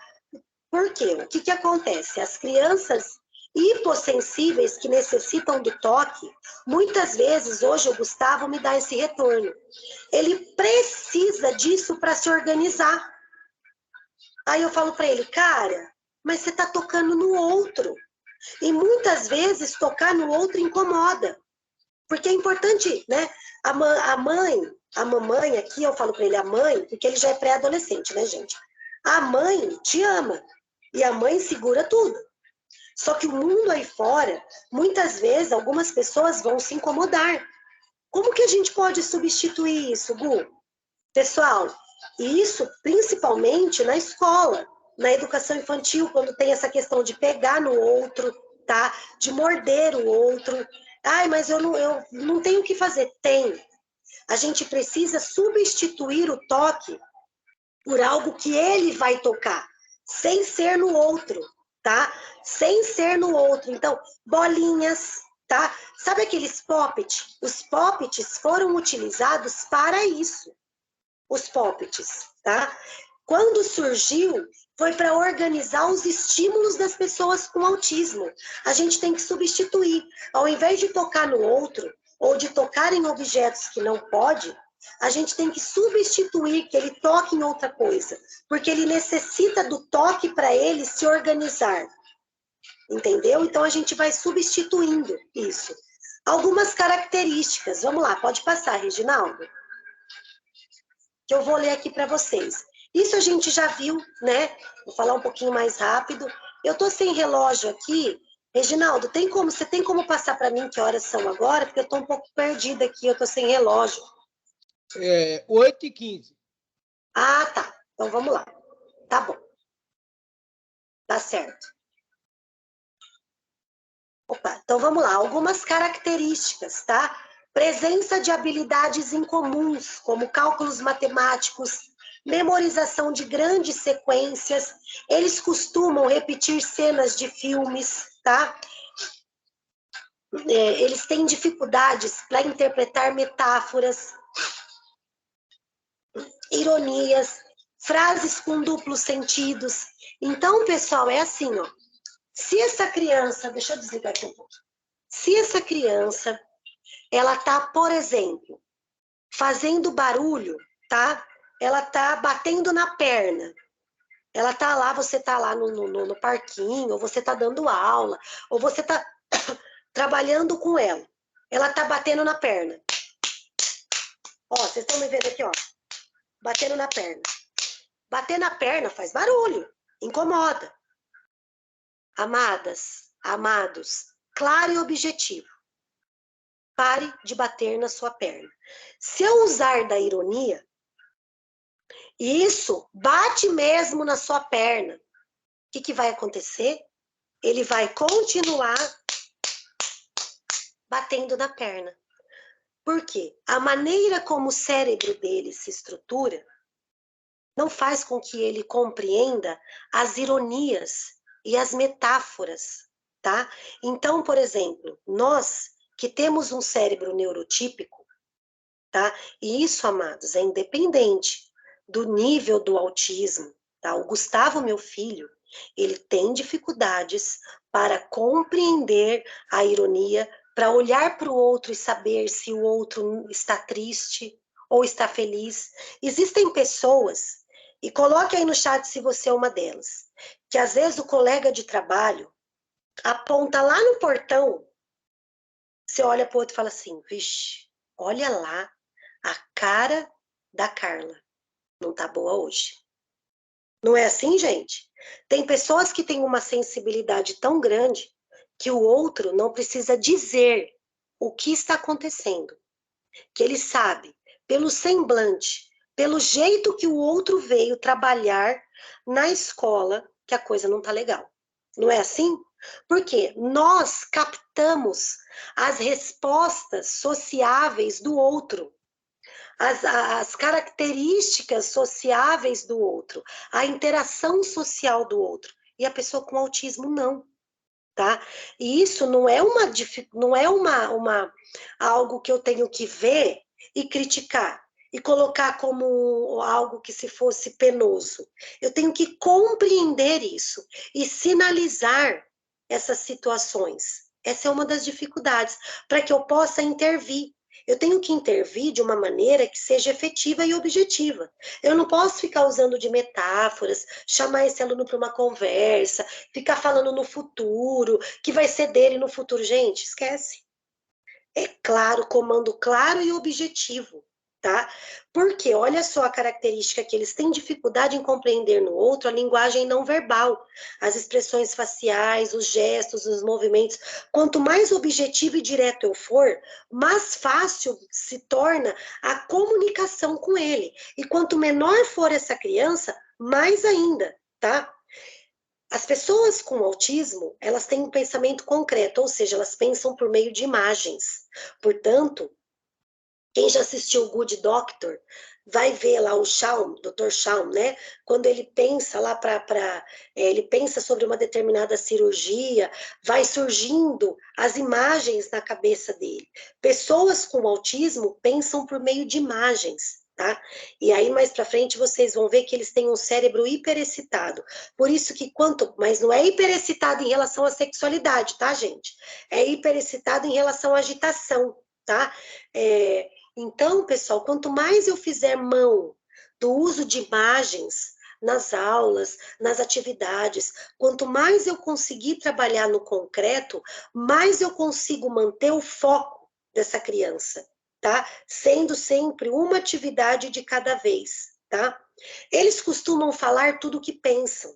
Por quê? O que acontece? As crianças hipossensíveis que necessitam do toque, muitas vezes, hoje o Gustavo me dá esse retorno. Ele precisa disso para se organizar. Aí eu falo para ele, cara, mas você está tocando no outro. E muitas vezes tocar no outro incomoda. Porque é importante, né? A mamãe aqui, eu falo para ele, a mãe, porque ele já é pré-adolescente, né, gente? A mãe te ama. E a mãe segura tudo. Só que o mundo aí fora, muitas vezes, algumas pessoas vão se incomodar. Como que a gente pode substituir isso, Gu? Pessoal, isso principalmente na escola, na educação infantil, quando tem essa questão de pegar no outro, tá? De morder o outro. Ai, mas eu não tenho o que fazer. Tem. A gente precisa substituir o toque por algo que ele vai tocar, sem ser no outro, tá? Sem ser no outro. Então, bolinhas, tá? Sabe aqueles pop-it? Os pop-its foram utilizados para isso. Os pop-its, tá? Quando surgiu, foi para organizar os estímulos das pessoas com autismo. A gente tem que substituir. Ao invés de tocar no outro, ou de tocar em objetos que não pode, a gente tem que substituir, que ele toque em outra coisa. Porque ele necessita do toque para ele se organizar. Entendeu? Então, a gente vai substituindo isso. Algumas características. Vamos lá, pode passar, Reginaldo. Que eu vou ler aqui para vocês. Isso a gente já viu, né? Vou falar um pouquinho mais rápido. Eu tô sem relógio aqui. Reginaldo, você tem como passar para mim que horas são agora? Porque eu tô um pouco perdida aqui, eu tô sem relógio. 8h15. Ah, tá. Então vamos lá. Tá bom. Tá certo. Opa, então vamos lá. Algumas características, tá? Presença de habilidades incomuns, como cálculos matemáticos, memorização de grandes sequências. Eles costumam repetir cenas de filmes, tá? Eles têm dificuldades para interpretar metáforas, ironias, frases com duplos sentidos. Então, pessoal, é assim, ó. Se essa criança, deixa eu desligar aqui um pouco. Se essa criança, ela tá, por exemplo, fazendo barulho, tá? Ela tá batendo na perna. Ela tá lá, você tá lá no parquinho, ou você tá dando aula, ou você tá trabalhando com ela. Ela tá batendo na perna. Ó, vocês estão me vendo aqui, ó. Batendo na perna. Bater na perna faz barulho, incomoda. Amadas, amados, claro e objetivo. Pare de bater na sua perna. Se eu usar da ironia, isso bate mesmo na sua perna. O que vai acontecer? Ele vai continuar batendo na perna. Por quê? A maneira como o cérebro dele se estrutura não faz com que ele compreenda as ironias e as metáforas, tá? Então, por exemplo, nós que temos um cérebro neurotípico, tá? E isso, amados, é independente do nível do autismo, tá? O Gustavo, meu filho, ele tem dificuldades para compreender a ironia, para olhar para o outro e saber se o outro está triste ou está feliz. Existem pessoas, e coloque aí no chat se você é uma delas, que às vezes o colega de trabalho aponta lá no portão, você olha para o outro e fala assim, vixe, olha lá a cara da Carla, não tá boa hoje. Não é assim, gente? Tem pessoas que têm uma sensibilidade tão grande que o outro não precisa dizer o que está acontecendo. Que ele sabe, pelo semblante, pelo jeito que o outro veio trabalhar na escola, que a coisa não tá legal. Não é assim? Porque nós captamos as respostas sociáveis do outro, as características sociáveis do outro, a interação social do outro. E a pessoa com autismo não. Tá? E isso não é algo que eu tenho que ver e criticar e colocar como algo que se fosse penoso. Eu tenho que compreender isso e sinalizar essas situações. Essa é uma das dificuldades para que eu possa intervir. Eu tenho que intervir de uma maneira que seja efetiva e objetiva. Eu não posso ficar usando de metáforas, chamar esse aluno para uma conversa, ficar falando no futuro, que vai ser dele no futuro. Gente, esquece. É claro, comando claro e objetivo, tá? Porque olha só a característica que eles têm dificuldade em compreender no outro, a linguagem não verbal, as expressões faciais, os gestos, os movimentos. Quanto mais objetivo e direto eu for, mais fácil se torna a comunicação com ele. E quanto menor for essa criança, mais ainda, tá? As pessoas com autismo, elas têm um pensamento concreto, ou seja, elas pensam por meio de imagens. Portanto, quem já assistiu o Good Doctor vai ver lá o Shawn, Dr. Shawn, né? Quando ele pensa lá ele pensa sobre uma determinada cirurgia, vai surgindo as imagens na cabeça dele. Pessoas com autismo pensam por meio de imagens. Tá? E aí mais para frente vocês vão ver que eles têm um cérebro hiperexcitado. Por isso que mas não é hiperexcitado em relação à sexualidade, tá, gente? É hiperexcitado em relação à agitação, tá? Então, pessoal, quanto mais eu fizer mão do uso de imagens nas aulas, nas atividades, quanto mais eu conseguir trabalhar no concreto, mais eu consigo manter o foco dessa criança, tá? Sendo sempre uma atividade de cada vez, tá? Eles costumam falar tudo o que pensam.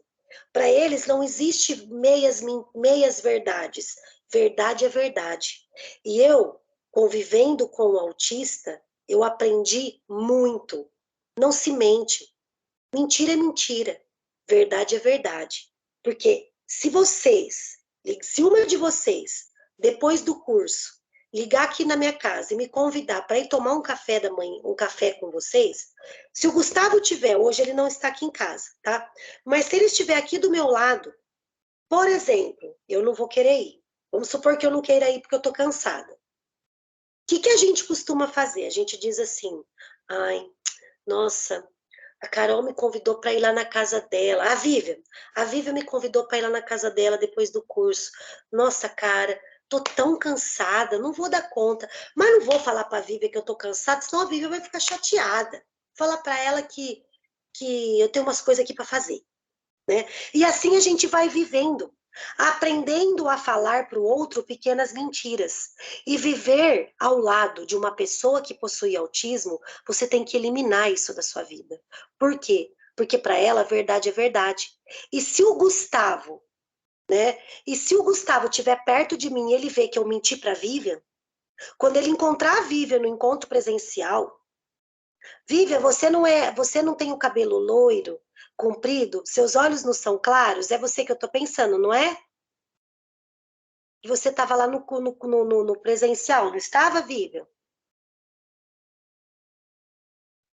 Para eles não existe meias verdades. Verdade é verdade. E eu, convivendo com o autista, eu aprendi muito. Não se mente. Mentira é mentira. Verdade é verdade. Porque se uma de vocês, depois do curso, ligar aqui na minha casa e me convidar para ir tomar um café da manhã, um café com vocês, se o Gustavo tiver, hoje ele não está aqui em casa, tá? Mas se ele estiver aqui do meu lado, por exemplo, eu não vou querer ir. Vamos supor que eu não queira ir porque eu tô cansada. O que a gente costuma fazer? A gente diz assim, ai, nossa, a Carol me convidou para ir lá na casa dela. A Vivian me convidou para ir lá na casa dela depois do curso. Nossa, cara, tô tão cansada, não vou dar conta. Mas não vou falar para a Vivian que eu tô cansada, senão a Vivian vai ficar chateada. Falar para ela que eu tenho umas coisas aqui para fazer, né? E assim a gente vai vivendo, aprendendo a falar para o outro pequenas mentiras. E viver ao lado de uma pessoa que possui autismo, você tem que eliminar isso da sua vida. Por quê? Porque para ela a verdade é verdade. E se o Gustavo, né? E se o Gustavo estiver perto de mim e ele vê que eu menti para a Vivian, quando ele encontrar a Vivian no encontro presencial, Vivian, você não tem o cabelo loiro, comprido, seus olhos não são claros, é você que eu tô pensando, não é? E você estava lá no presencial, não estava, Vivian?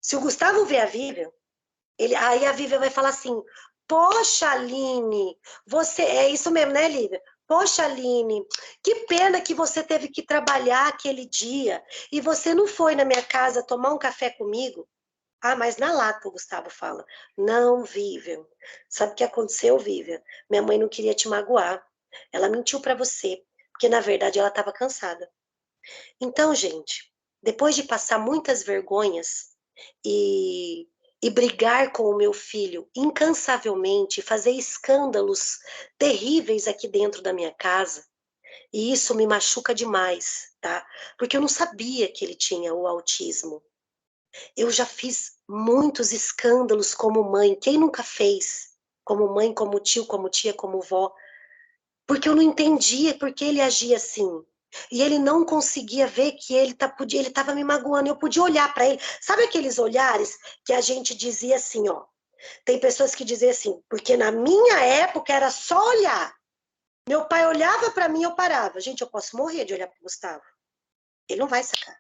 Se o Gustavo ver a Vivian, aí a Vivian vai falar assim, poxa, Aline, você, é isso mesmo, né, Lívia? Poxa, Aline, que pena que você teve que trabalhar aquele dia e você não foi na minha casa tomar um café comigo. Ah, mas na lata, o Gustavo fala. Não, Vivian. Sabe o que aconteceu, Vivian? Minha mãe não queria te magoar. Ela mentiu para você, porque na verdade ela estava cansada. Então, gente, depois de passar muitas vergonhas e, e brigar com o meu filho incansavelmente, fazer escândalos terríveis aqui dentro da minha casa, e isso me machuca demais, tá? Porque eu não sabia que ele tinha o autismo. Eu já fiz muitos escândalos como mãe. Quem nunca fez? Como mãe, como tio, como tia, como vó. Porque eu não entendia porque ele agia assim. E ele não conseguia ver que ele estava me magoando. Eu podia olhar para ele. Sabe aqueles olhares que a gente dizia assim, ó? Tem pessoas que dizem assim, porque na minha época era só olhar. Meu pai olhava para mim, eu parava. Gente, eu posso morrer de olhar para o Gustavo. Ele não vai sacar,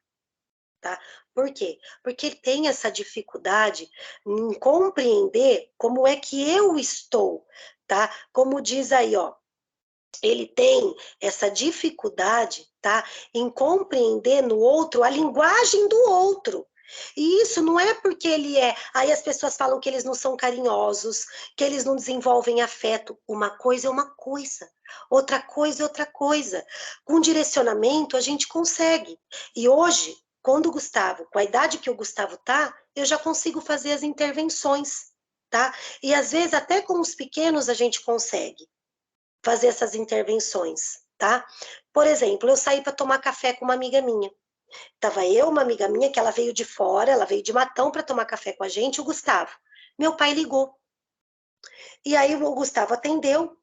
tá? Por quê? Porque ele tem essa dificuldade em compreender como é que eu estou, tá? Como diz aí, ó, ele tem essa dificuldade, tá, em compreender no outro a linguagem do outro. E isso não é porque ele é. Aí as pessoas falam que eles não são carinhosos, que eles não desenvolvem afeto. Uma coisa é uma coisa, outra coisa é outra coisa. Com direcionamento a gente consegue. E hoje, quando o Gustavo, com a idade que o Gustavo tá, eu já consigo fazer as intervenções, tá? E às vezes até com os pequenos a gente consegue fazer essas intervenções, tá? Por exemplo, eu saí para tomar café com uma amiga minha. Tava eu, uma amiga minha, que ela veio de fora, ela veio de Matão para tomar café com a gente, o Gustavo. Meu pai ligou. E aí o Gustavo atendeu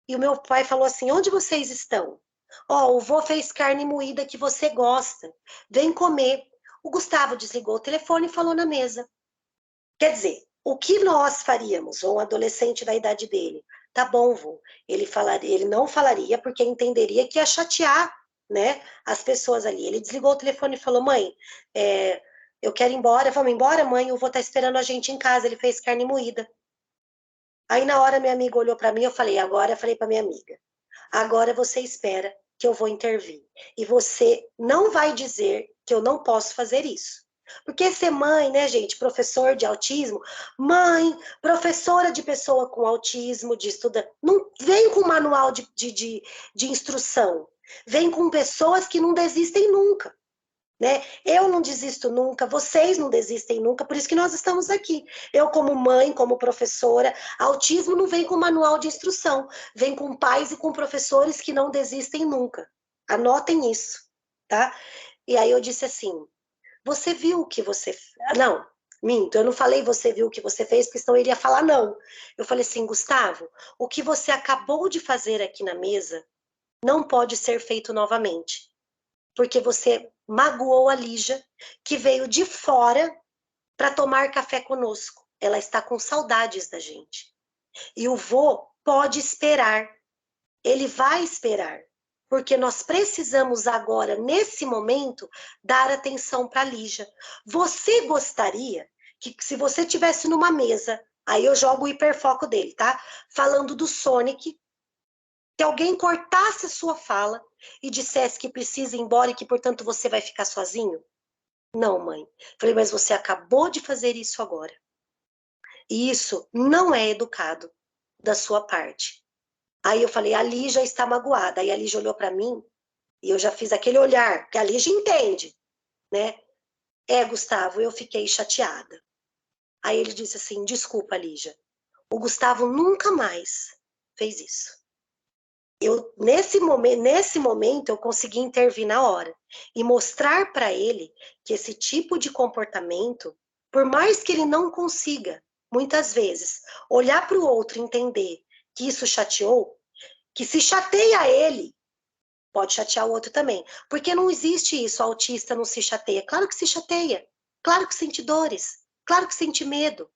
e o meu pai falou assim: "Onde vocês estão?" "Ó, o vô fez carne moída que você gosta. Vem comer." O Gustavo desligou o telefone e falou na mesa. Quer dizer, o que nós faríamos, ou um adolescente da idade dele? Tá bom, vô. Ele não falaria porque entenderia que ia chatear, né, as pessoas ali. Ele desligou o telefone e falou: "Mãe, eu quero ir embora." Vamos embora, mãe? O vô tá esperando a gente em casa. Ele fez carne moída. Aí na hora minha amiga olhou para mim, eu falei: "Agora", eu falei para minha amiga: "Agora você espera que eu vou intervir. E você não vai dizer que eu não posso fazer isso." Porque ser mãe, né, gente, professor de autismo, mãe, professora de pessoa com autismo, de estudante, não vem com manual de instrução. Vem com pessoas que não desistem nunca. Né? Eu não desisto nunca, vocês não desistem nunca, por isso que nós estamos aqui. Eu, como mãe, como professora, autismo não vem com manual de instrução, vem com pais e com professores que não desistem nunca. Anotem isso, tá? E aí eu disse assim: você viu o que você. Não, minto, eu não falei você viu o que você fez, porque senão ele ia falar não. Eu falei assim: Gustavo, o que você acabou de fazer aqui na mesa não pode ser feito novamente, porque você magoou a Lígia, que veio de fora para tomar café conosco. Ela está com saudades da gente. E o vô pode esperar, ele vai esperar, porque nós precisamos agora, nesse momento, dar atenção para a Lígia. Você gostaria que, se você tivesse numa mesa, aí eu jogo o hiperfoco dele, tá? Falando do Sonic, que alguém cortasse a sua fala e dissesse que precisa ir embora e que, portanto, você vai ficar sozinho? Não, mãe. Falei, mas você acabou de fazer isso agora. E isso não é educado da sua parte. Aí eu falei, a Lígia está magoada. Aí a Lígia olhou para mim e eu já fiz aquele olhar, que a Lígia entende, né? Gustavo, eu fiquei chateada. Aí ele disse assim, desculpa, Lígia. O Gustavo nunca mais fez isso. Nesse momento, eu consegui intervir na hora e mostrar para ele que esse tipo de comportamento, por mais que ele não consiga, muitas vezes, olhar para o outro e entender que isso chateou, que se chateia ele, pode chatear o outro também. Porque não existe isso, o autista não se chateia. Claro que se chateia, claro que sente dores, claro que sente medo,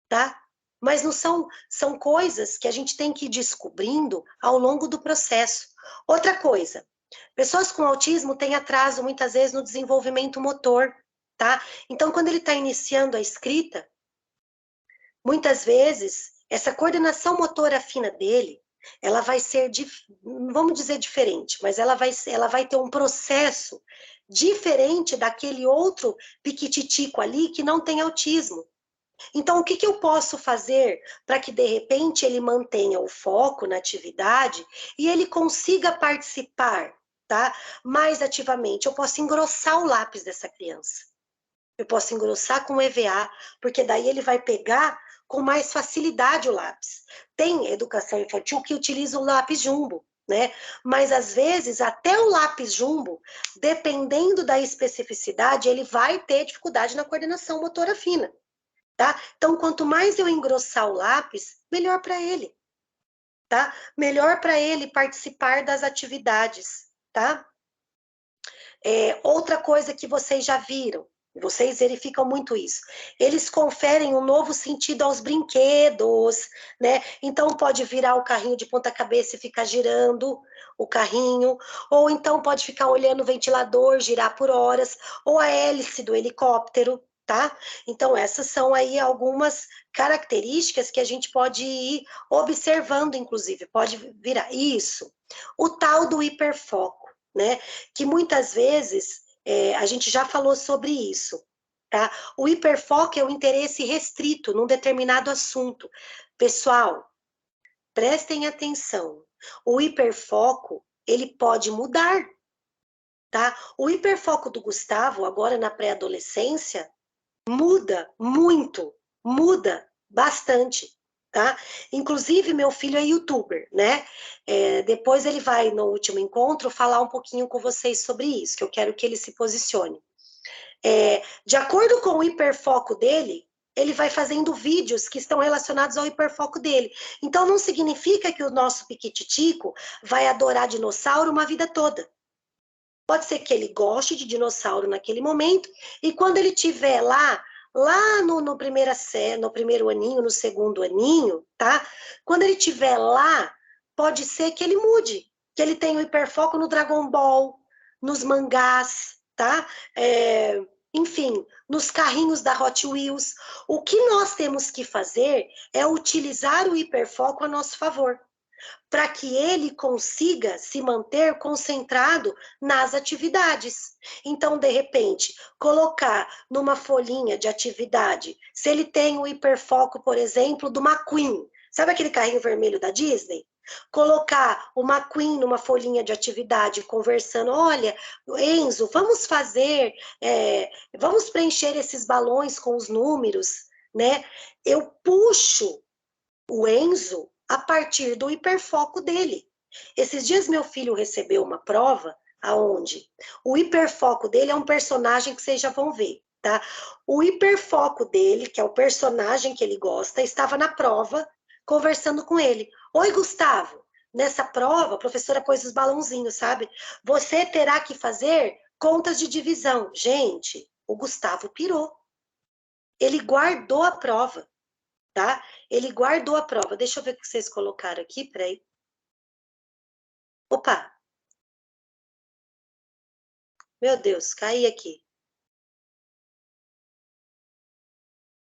tá? Mas não são coisas que a gente tem que ir descobrindo ao longo do processo. Outra coisa, pessoas com autismo têm atraso muitas vezes no desenvolvimento motor, tá? Então, quando ele está iniciando a escrita, muitas vezes essa coordenação motora fina dele, ela vai ser, vamos dizer diferente, mas ela vai ter um processo diferente daquele outro piquititico ali que não tem autismo. Então, o que, que eu posso fazer para que, de repente, ele mantenha o foco na atividade e ele consiga participar, tá? Mais ativamente? Eu posso engrossar o lápis dessa criança. Eu posso engrossar com EVA, porque daí ele vai pegar com mais facilidade o lápis. Tem educação infantil que utiliza o lápis jumbo, né? Mas às vezes até o lápis jumbo, dependendo da especificidade, ele vai ter dificuldade na coordenação motora fina. Tá? Então, quanto mais eu engrossar o lápis, melhor para ele, tá? Melhor para ele participar das atividades, tá? Outra coisa que vocês já viram, Vocês verificam muito isso. Eles conferem um novo sentido aos brinquedos, né? Então pode virar o carrinho de ponta cabeça e ficar girando o carrinho, ou então pode ficar olhando o ventilador, girar por horas, ou a hélice do helicóptero, tá? Então essas são aí algumas características que a gente pode ir observando, inclusive, pode virar isso. O tal do hiperfoco, né? Que muitas vezes a gente já falou sobre isso, tá? O hiperfoco é o interesse restrito num determinado assunto. Pessoal, prestem atenção. O hiperfoco, ele pode mudar, tá? O hiperfoco do Gustavo, agora na pré-adolescência, muda muito, muda bastante, tá? Inclusive, meu filho é youtuber, né? Depois ele vai, no último encontro, falar um pouquinho com vocês sobre isso, que eu quero que ele se posicione. De acordo com o hiperfoco dele, ele vai fazendo vídeos que estão relacionados ao hiperfoco dele. Então, não significa que o nosso piquititico vai adorar dinossauro uma vida toda. Pode ser que ele goste de dinossauro naquele momento, e quando ele tiver lá no primeiro aninho, no segundo aninho, tá? Quando ele tiver lá, pode ser que ele mude, que ele tenha o hiperfoco no Dragon Ball, nos mangás, tá? Enfim, nos carrinhos da Hot Wheels. O que nós temos que fazer é utilizar o hiperfoco a nosso favor, para que ele consiga se manter concentrado nas atividades. Então, de repente, colocar numa folhinha de atividade, se ele tem o hiperfoco, por exemplo, do McQueen, sabe aquele carrinho vermelho da Disney? Colocar o McQueen numa folhinha de atividade, conversando, olha, Enzo, vamos preencher esses balões com os números, né? Eu puxo o Enzo a partir do hiperfoco dele. Esses dias meu filho recebeu uma prova aonde o hiperfoco dele é um personagem que vocês já vão ver, tá? O hiperfoco dele, que é o personagem que ele gosta, estava na prova conversando com ele. Oi, Gustavo, nessa prova a professora pôs os balãozinhos, sabe? Você terá que fazer contas de divisão. Gente, o Gustavo pirou. Ele guardou a prova, tá? Ele guardou a prova. Deixa eu ver o que vocês colocaram aqui, peraí. Opa! Meu Deus, caí aqui.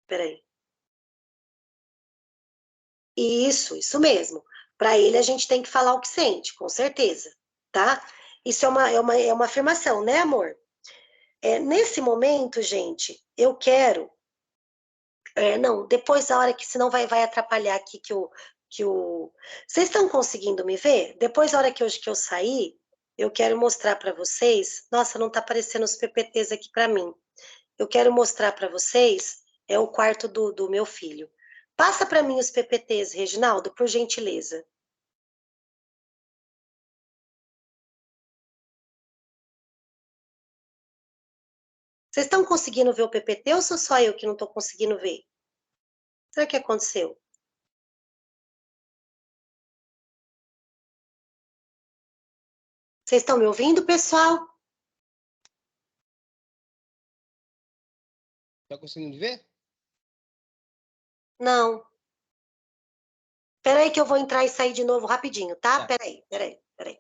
Peraí. Isso mesmo. Para ele a gente tem que falar o que sente, com certeza, tá? Isso é uma afirmação, né, amor? Nesse momento, gente, eu quero. Não, depois da hora que senão vai atrapalhar aqui que o. Vocês estão conseguindo me ver? Depois da hora que eu sair, eu quero mostrar para vocês. Nossa, não tá aparecendo os PPTs aqui para mim. Eu quero mostrar para vocês o quarto do meu filho. Passa para mim os PPTs, Reginaldo, por gentileza. Vocês estão conseguindo ver o PPT ou sou só eu que não estou conseguindo ver? Será que aconteceu? Vocês estão me ouvindo, pessoal? Tá conseguindo ver? Não. Peraí que eu vou entrar e sair de novo rapidinho, tá? Tá. Peraí.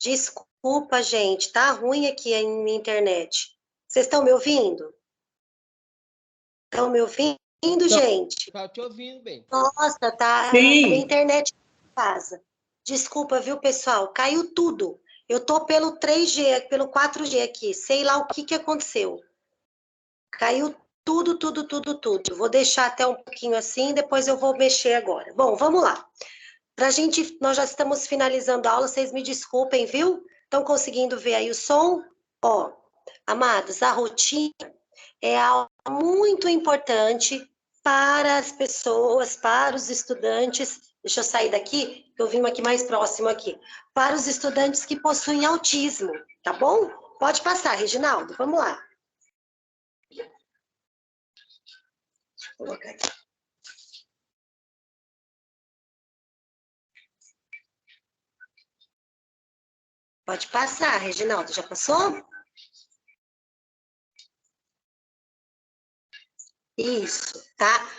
Desculpa, gente, tá ruim aqui a minha internet. Vocês estão me ouvindo? Estão me ouvindo, gente? Tá te ouvindo bem. Nossa, tá. Sim. A minha internet em casa. Desculpa, viu, pessoal? Caiu tudo. Eu tô pelo 3G, pelo 4G aqui. Sei lá o que que aconteceu. Caiu tudo, tudo, tudo, tudo. Vou deixar até um pouquinho assim, depois eu vou mexer agora. Bom, vamos lá. Nós já estamos finalizando a aula, vocês me desculpem, viu? Estão conseguindo ver aí o som? Ó, amados, a rotina é algo muito importante para as pessoas, para os estudantes. Deixa eu sair daqui, que eu vim aqui mais próximo aqui. Para os estudantes que possuem autismo, tá bom? Pode passar, Reginaldo, vamos lá. Deixa eu colocar aqui. Pode passar, Reginaldo, já passou? Isso, tá?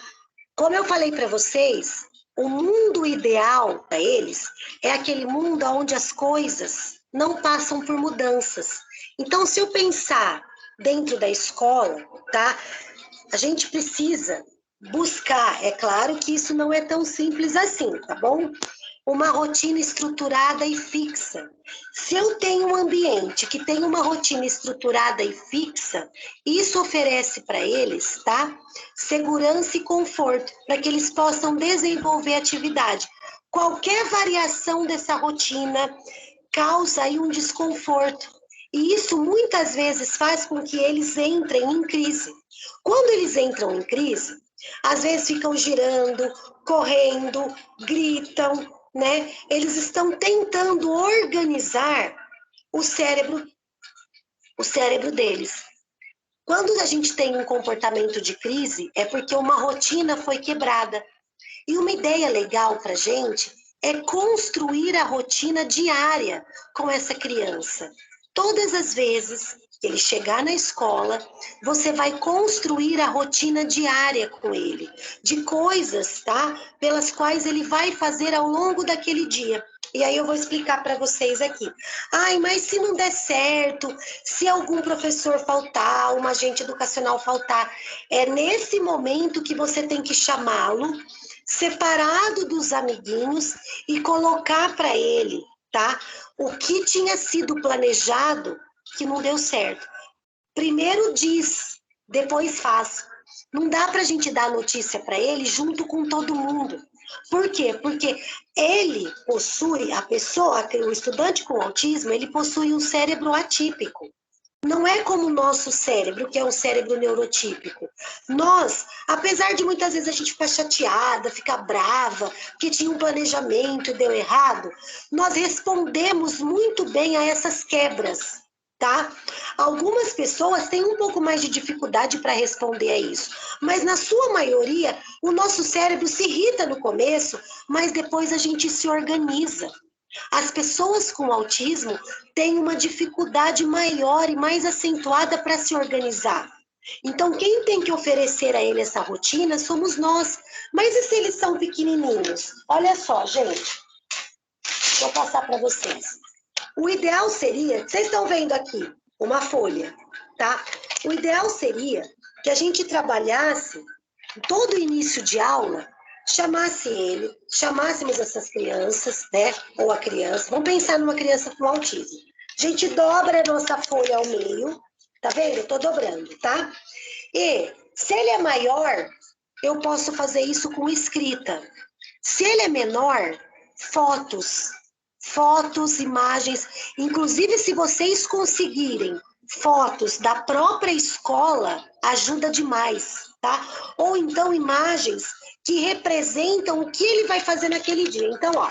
Como eu falei para vocês, o mundo ideal para eles é aquele mundo onde as coisas não passam por mudanças. Então, se eu pensar dentro da escola, tá? A gente precisa buscar, é claro que isso não é tão simples assim, tá bom? Uma rotina estruturada e fixa. Se eu tenho um ambiente que tem uma rotina estruturada e fixa, isso oferece para eles, tá? Segurança e conforto, para que eles possam desenvolver atividade. Qualquer variação dessa rotina causa aí um desconforto. E isso muitas vezes faz com que eles entrem em crise. Quando eles entram em crise, às vezes ficam girando, correndo, gritam, né? Eles estão tentando organizar o cérebro deles. Quando a gente tem um comportamento de crise, é porque uma rotina foi quebrada. E uma ideia legal para a gente é construir a rotina diária com essa criança. Todas as vezes que ele chegar na escola, você vai construir a rotina diária com ele, de coisas, tá? Pelas quais ele vai fazer ao longo daquele dia. E aí eu vou explicar para vocês aqui. Ai, mas se não der certo, se algum professor faltar, um agente educacional faltar, é nesse momento que você tem que chamá-lo, separado dos amiguinhos e colocar para ele, tá? O que tinha sido planejado que não deu certo. Primeiro diz, depois faz. Não dá para a gente dar notícia para ele junto com todo mundo. Por quê? Porque ele possui, a pessoa, o estudante com autismo, ele possui um cérebro atípico. Não é como o nosso cérebro, que é um cérebro neurotípico. Nós, apesar de muitas vezes a gente ficar chateada, ficar brava, que tinha um planejamento e deu errado, nós respondemos muito bem a essas quebras, tá? Algumas pessoas têm um pouco mais de dificuldade para responder a isso, mas na sua maioria, o nosso cérebro se irrita no começo, mas depois a gente se organiza. As pessoas com autismo têm uma dificuldade maior e mais acentuada para se organizar. Então, quem tem que oferecer a ele essa rotina somos nós. Mas e se eles são pequenininhos? Olha só, gente. Vou passar para vocês. O ideal seria, vocês estão vendo aqui, uma folha, tá? O ideal seria que a gente trabalhasse todo início de aula, chamássemos essas crianças, né? Ou a criança, vamos pensar numa criança com autismo. A gente dobra a nossa folha ao meio, tá vendo? Eu tô dobrando, tá? E se ele é maior, eu posso fazer isso com escrita. Se ele é menor, fotos, imagens, inclusive se vocês conseguirem fotos da própria escola, ajuda demais, tá? Ou então imagens que representam o que ele vai fazer naquele dia. Então, ó,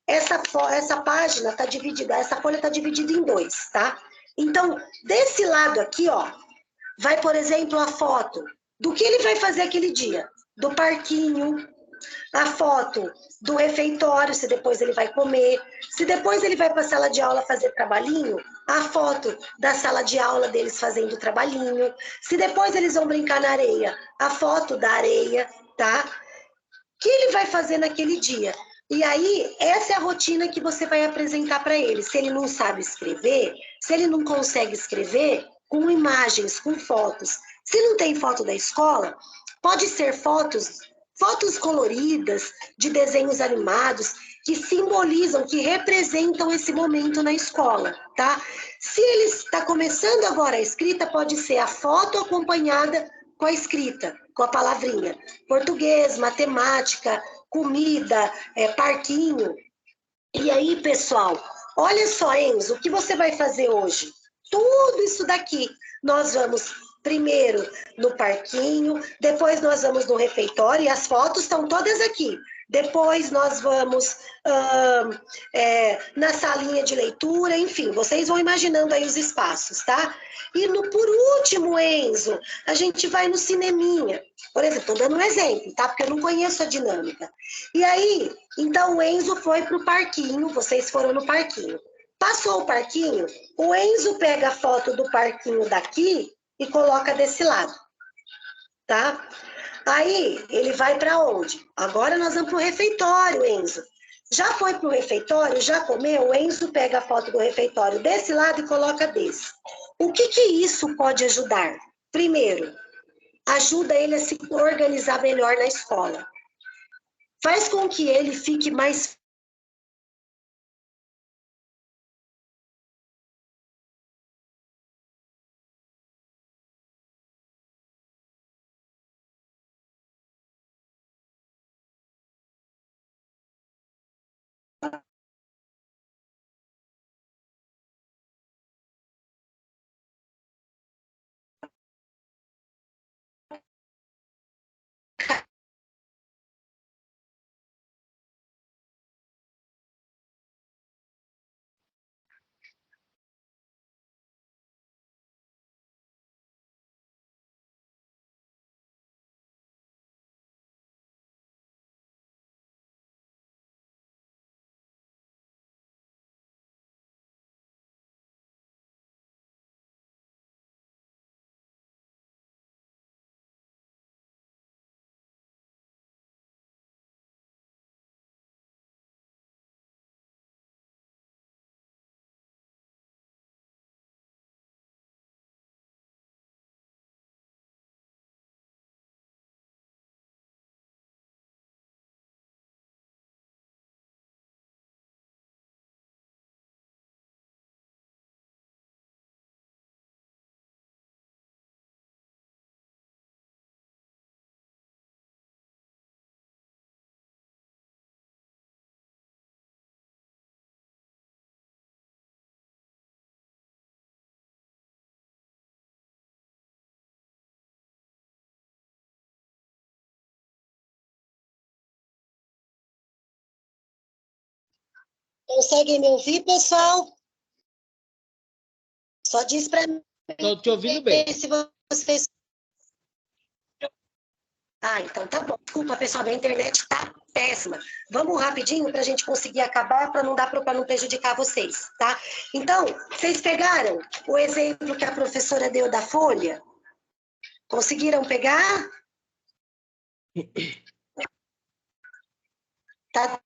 essa página está dividida, essa folha está dividida em dois, tá? Então, desse lado aqui, ó, vai, por exemplo, a foto do que ele vai fazer aquele dia, do parquinho, a foto do refeitório, se depois ele vai comer, se depois ele vai para a sala de aula fazer trabalhinho, a foto da sala de aula deles fazendo trabalhinho, se depois eles vão brincar na areia, a foto da areia, tá? O que ele vai fazer naquele dia? E aí, essa é a rotina que você vai apresentar para ele. Se ele não sabe escrever, se ele não consegue escrever, com imagens, com fotos. Se não tem foto da escola, pode ser fotos coloridas, de desenhos animados, que simbolizam, que representam esse momento na escola, tá? Se ele está começando agora a escrita, pode ser a foto acompanhada com a escrita, com a palavrinha. Português, matemática, comida, parquinho. E aí, pessoal, olha só, Enzo, o que você vai fazer hoje? Tudo isso daqui. Nós vamos primeiro no parquinho, depois nós vamos no refeitório, e as fotos estão todas aqui. Depois nós vamos na salinha de leitura, enfim, vocês vão imaginando aí os espaços, tá? E por último, Enzo, a gente vai no cineminha. Por exemplo, estou dando um exemplo, tá? Porque eu não conheço a dinâmica. E aí, então o Enzo foi para o parquinho, vocês foram no parquinho. Passou o parquinho, o Enzo pega a foto do parquinho daqui e coloca desse lado, tá? Aí, ele vai para onde? Agora nós vamos para o refeitório, Enzo. Já foi para o refeitório, já comeu? O Enzo pega a foto do refeitório desse lado e coloca desse. O que isso pode ajudar? Primeiro, ajuda ele a se organizar melhor na escola. Faz com que ele fique mais Conseguem me ouvir, pessoal? Só diz para mim. Estou te ouvindo bem. Se vocês... Ah, então tá bom. Desculpa, pessoal, a internet tá péssima. Vamos rapidinho para a gente conseguir acabar, para não prejudicar vocês, tá? Então, vocês pegaram o exemplo que a professora deu da folha? Conseguiram pegar? Tá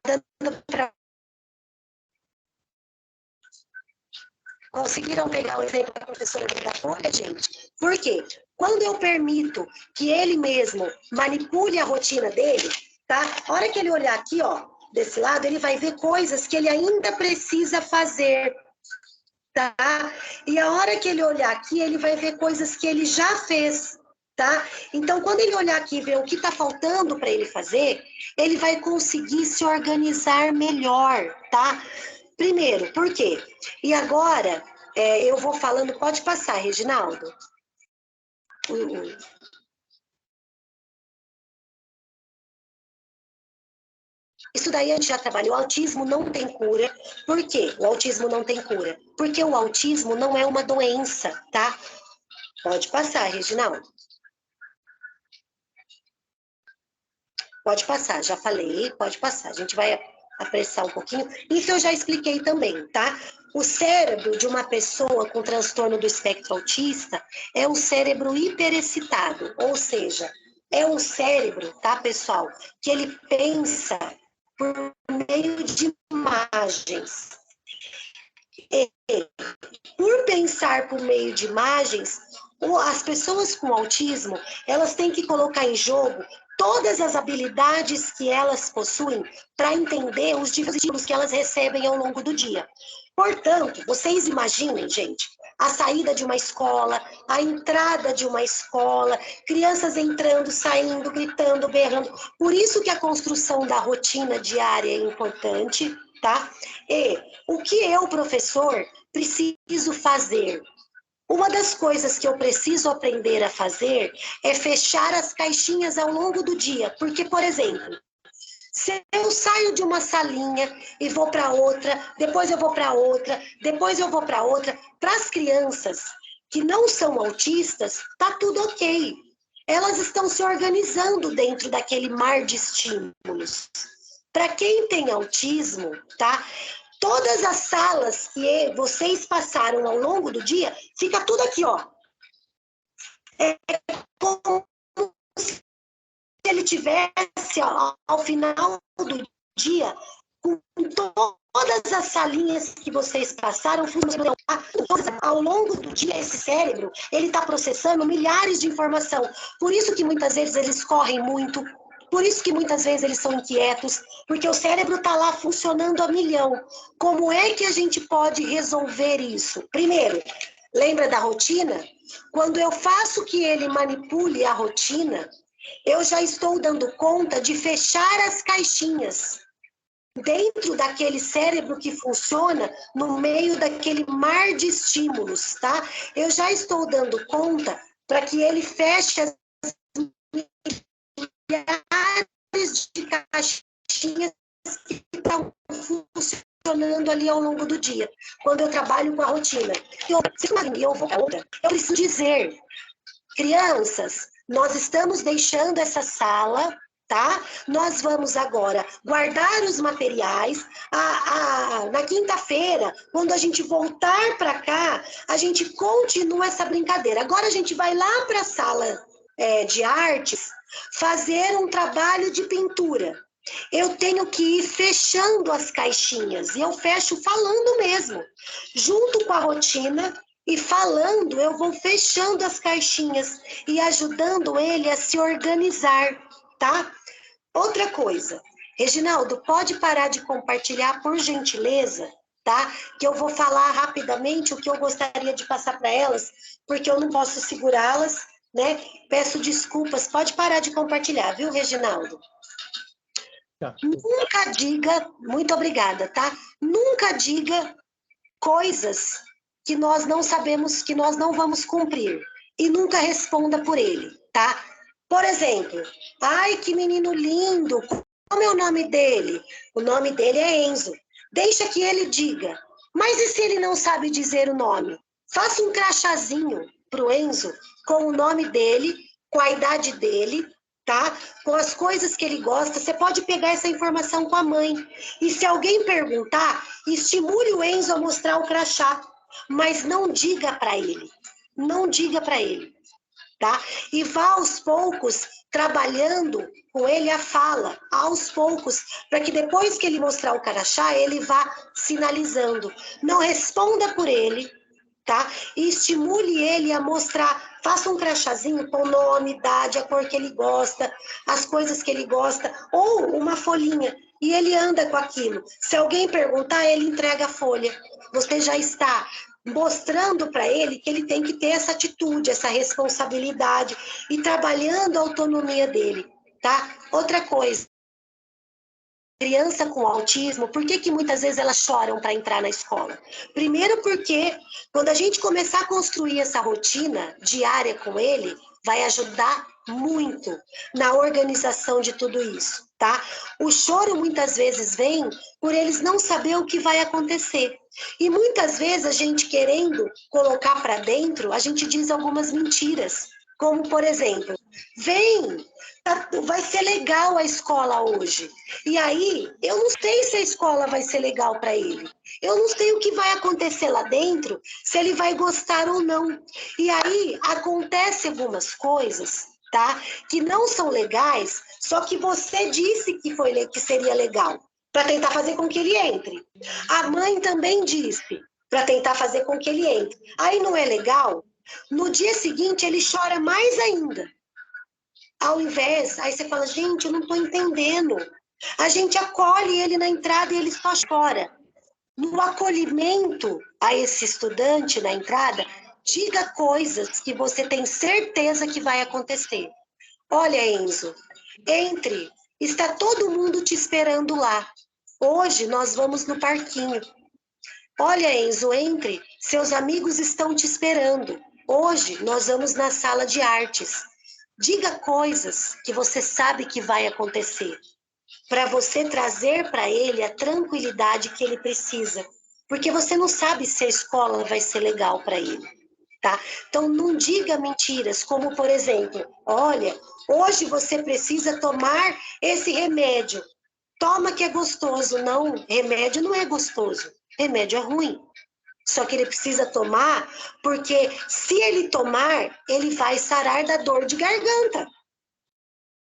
dando para... Conseguiram pegar o exemplo da professora da folha, gente? Por quê? Quando eu permito que ele mesmo manipule a rotina dele, tá? A hora que ele olhar aqui, ó, desse lado, ele vai ver coisas que ele ainda precisa fazer, tá? E a hora que ele olhar aqui, ele vai ver coisas que ele já fez, tá? Então, quando ele olhar aqui e ver o que está faltando para ele fazer, ele vai conseguir se organizar melhor, tá? Primeiro, por quê? E agora, eu vou falando, pode passar, Reginaldo. Isso daí a gente já trabalhou. O autismo não tem cura. Por quê? O autismo não tem cura. Porque o autismo não é uma doença, tá? Pode passar, Reginaldo. Pode passar, já falei, pode passar. A gente vai apressar um pouquinho. Isso eu já expliquei também, tá? O cérebro de uma pessoa com transtorno do espectro autista é um cérebro hiperexcitado, ou seja, é um cérebro, tá, pessoal, que ele pensa por meio de imagens. E, por pensar por meio de imagens, as pessoas com autismo, elas têm que colocar em jogo todas as habilidades que elas possuem para entender os estímulos que elas recebem ao longo do dia. Portanto, vocês imaginem, gente, a saída de uma escola, a entrada de uma escola, crianças entrando, saindo, gritando, berrando. Por isso que a construção da rotina diária é importante, tá? E o que eu, professor, preciso fazer? Uma das coisas que eu preciso aprender a fazer é fechar as caixinhas ao longo do dia. Porque, por exemplo, se eu saio de uma salinha e vou para outra, depois eu vou para outra, depois eu vou para outra, para as crianças que não são autistas, tá tudo ok. Elas estão se organizando dentro daquele mar de estímulos. Para quem tem autismo, tá? Todas as salas que vocês passaram ao longo do dia, fica tudo aqui, ó. É como se ele tivesse, ó, ao final do dia, com todas as salinhas que vocês passaram, funcionando. Ao longo do dia, esse cérebro, ele está processando milhares de informação. Por isso que muitas vezes eles correm muito, por isso que muitas vezes eles são inquietos, porque o cérebro está lá funcionando a milhão. Como é que a gente pode resolver isso? Primeiro, lembra da rotina? Quando eu faço que ele manipule a rotina, eu já estou dando conta de fechar as caixinhas dentro daquele cérebro que funciona no meio daquele mar de estímulos, tá? Eu já estou dando conta para que ele feche as milhares de caixinhas que estão funcionando ali ao longo do dia, quando eu trabalho com a rotina. Eu vou para outra, eu preciso dizer, crianças, nós estamos deixando essa sala, tá? Nós vamos agora guardar os materiais. Na quinta-feira, quando a gente voltar para cá, a gente continua essa brincadeira. Agora a gente vai lá para a sala de artes fazer um trabalho de pintura. Eu tenho que ir fechando as caixinhas, e eu fecho falando mesmo, junto com a rotina. E falando, eu vou fechando as caixinhas e ajudando ele a se organizar, tá? Outra coisa, Reginaldo, pode parar de compartilhar, por gentileza, tá? Que eu vou falar rapidamente o que eu gostaria de passar para elas, porque eu não posso segurá-las, né? Peço desculpas, pode parar de compartilhar, viu, Reginaldo? Tá. Nunca diga, muito obrigada, tá? Nunca diga coisas que nós não sabemos, que nós não vamos cumprir. E nunca responda por ele, tá? Por exemplo, ai, que menino lindo, qual é o nome dele? O nome dele é Enzo. Deixa que ele diga. Mas e se ele não sabe dizer o nome? Faça um crachazinho pro Enzo com o nome dele, com a idade dele, tá? Com as coisas que ele gosta. Você pode pegar essa informação com a mãe. E se alguém perguntar, estimule o Enzo a mostrar o crachá, mas não diga para ele. Não diga para ele, tá? E vá aos poucos trabalhando com ele a fala, aos poucos, para que depois que ele mostrar o crachá, ele vá sinalizando. Não responda por ele, tá? E estimule ele a mostrar, faça um crachazinho com o nome, idade, a cor que ele gosta, as coisas que ele gosta, ou uma folhinha, e ele anda com aquilo. Se alguém perguntar, ele entrega a folha. Você já está mostrando para ele que ele tem que ter essa atitude, essa responsabilidade, e trabalhando a autonomia dele, tá? Outra coisa, criança com autismo, por que muitas vezes elas choram para entrar na escola? Primeiro porque quando a gente começar a construir essa rotina diária com ele, vai ajudar muito na organização de tudo isso, tá? O choro muitas vezes vem por eles não saber o que vai acontecer. E muitas vezes a gente querendo colocar para dentro, a gente diz algumas mentiras, como por exemplo, vem, vai ser legal a escola hoje. E aí, eu não sei se a escola vai ser legal para ele. Eu não sei o que vai acontecer lá dentro, se ele vai gostar ou não. E aí, acontece algumas coisas tá? Que não são legais, só que você disse que seria legal, para tentar fazer com que ele entre. A mãe também disse, para tentar fazer com que ele entre. Aí não é legal? No dia seguinte ele chora mais ainda. Ao invés, aí você fala, gente, eu não estou entendendo. A gente acolhe ele na entrada e ele só chora. No acolhimento a esse estudante na entrada, diga coisas que você tem certeza que vai acontecer. Olha, Enzo, entre, está todo mundo te esperando lá. Hoje nós vamos no parquinho. Olha, Enzo, entre, seus amigos estão te esperando. Hoje nós vamos na sala de artes. Diga coisas que você sabe que vai acontecer, para você trazer para ele a tranquilidade que ele precisa, porque você não sabe se a escola vai ser legal para ele, tá? Então não diga mentiras, como por exemplo, olha, hoje você precisa tomar esse remédio. Toma que é gostoso. Não, remédio não é gostoso. Remédio é ruim. Só que ele precisa tomar, porque se ele tomar, ele vai sarar da dor de garganta,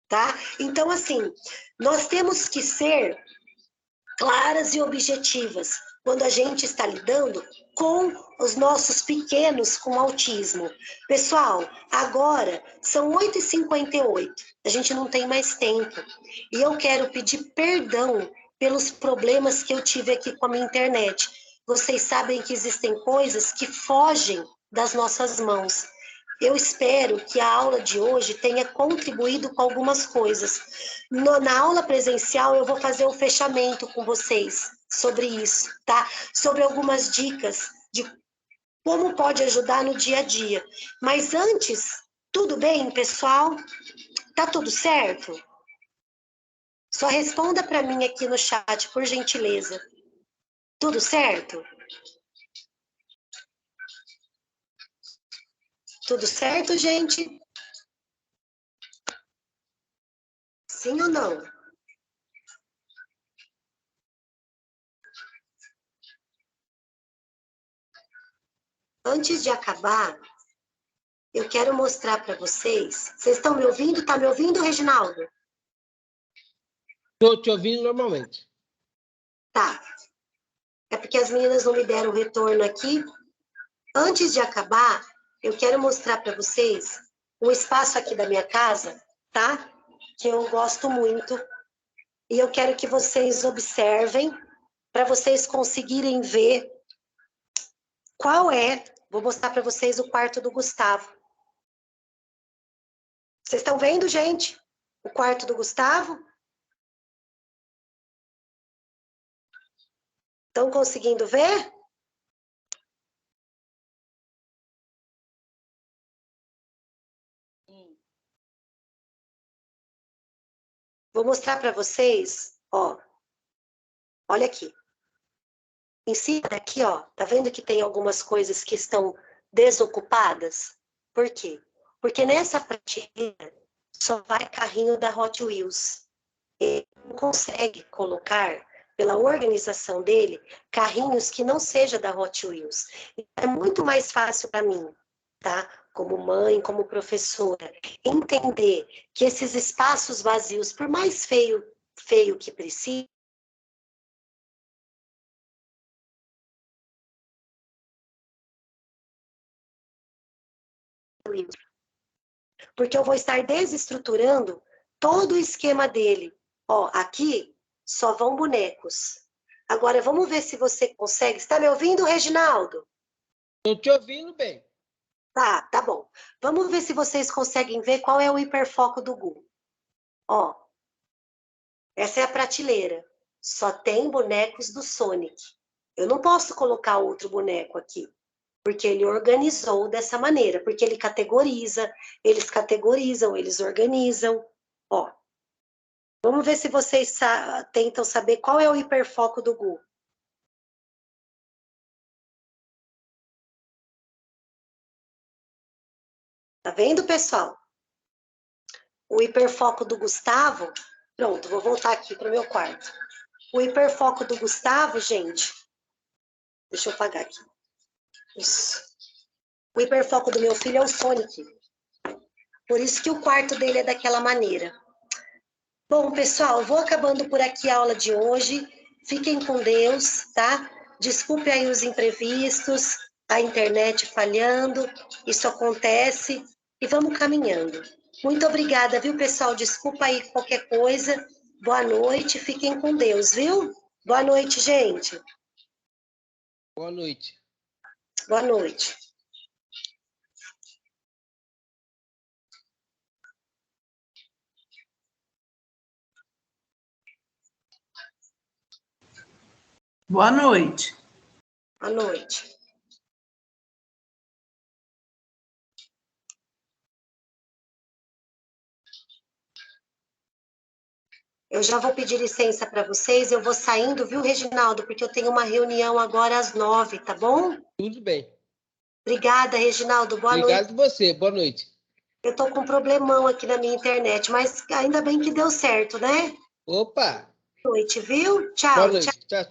tá? Então, assim, nós temos que ser claras e objetivas quando a gente está lidando com os nossos pequenos com autismo. Pessoal, agora são 8h58, a gente não tem mais tempo. E eu quero pedir perdão pelos problemas que eu tive aqui com a minha internet. Vocês sabem que existem coisas que fogem das nossas mãos. Eu espero que a aula de hoje tenha contribuído com algumas coisas. Na aula presencial, eu vou fazer o fechamento com vocês sobre isso, tá? Sobre algumas dicas de como pode ajudar no dia a dia. Mas antes, tudo bem, pessoal? Tá tudo certo? Só responda para mim aqui no chat, por gentileza. Tudo certo? Tudo certo, gente? Sim ou não? Antes de acabar, eu quero mostrar para vocês. Vocês estão me ouvindo? Tá me ouvindo, Reginaldo? Estou te ouvindo normalmente. Tá. É porque as meninas não me deram retorno aqui. Antes de acabar, eu quero mostrar para vocês um espaço aqui da minha casa, tá? Que eu gosto muito. E eu quero que vocês observem, para vocês conseguirem ver qual é. Vou mostrar para vocês o quarto do Gustavo. Vocês estão vendo, gente? O quarto do Gustavo? Estão conseguindo ver? Vou mostrar para vocês, ó. Olha aqui. Em cima daqui, ó, tá vendo que tem algumas coisas que estão desocupadas? Por quê? Porque nessa prateleira só vai carrinho da Hot Wheels. Ele não consegue colocar, pela organização dele, carrinhos que não seja da Hot Wheels. É muito mais fácil para mim, tá? Como mãe, como professora, entender que esses espaços vazios, por mais feio que precise, porque eu vou estar desestruturando todo o esquema dele. Ó, aqui só vão bonecos. Agora, vamos ver se você consegue. Está me ouvindo, Reginaldo? Estou te ouvindo bem. Tá bom. Vamos ver se vocês conseguem ver qual é o hiperfoco do Gu. Ó, essa é a prateleira. Só tem bonecos do Sonic. Eu não posso colocar outro boneco aqui, porque ele organizou dessa maneira, porque ele categoriza, eles categorizam, eles organizam. Ó, vamos ver se vocês tentam saber qual é o hiperfoco do Gu. Tá vendo, pessoal? O hiperfoco do Gustavo... Pronto, vou voltar aqui para o meu quarto. O hiperfoco do Gustavo, gente... Deixa eu apagar aqui. Isso. O hiperfoco do meu filho é o Sonic. Por isso que o quarto dele é daquela maneira. Bom, pessoal, vou acabando por aqui a aula de hoje. Fiquem com Deus, tá? Desculpe aí os imprevistos, a internet falhando, isso acontece e vamos caminhando. Muito obrigada, viu, pessoal? Desculpa aí qualquer coisa. Boa noite, fiquem com Deus, viu? Boa noite, gente. Boa noite. Boa noite. Boa noite. Boa noite. Eu já vou pedir licença para vocês, eu vou saindo, viu, Reginaldo? Porque eu tenho uma reunião agora às 9, tá bom? Tudo bem. Obrigada, Reginaldo. Boa noite. Obrigado você. Boa noite. Eu tô com um problemão aqui na minha internet, mas ainda bem que deu certo, né? Opa! Boa noite, viu? Boa Tchau, tchau. noite. Tchau, tchau.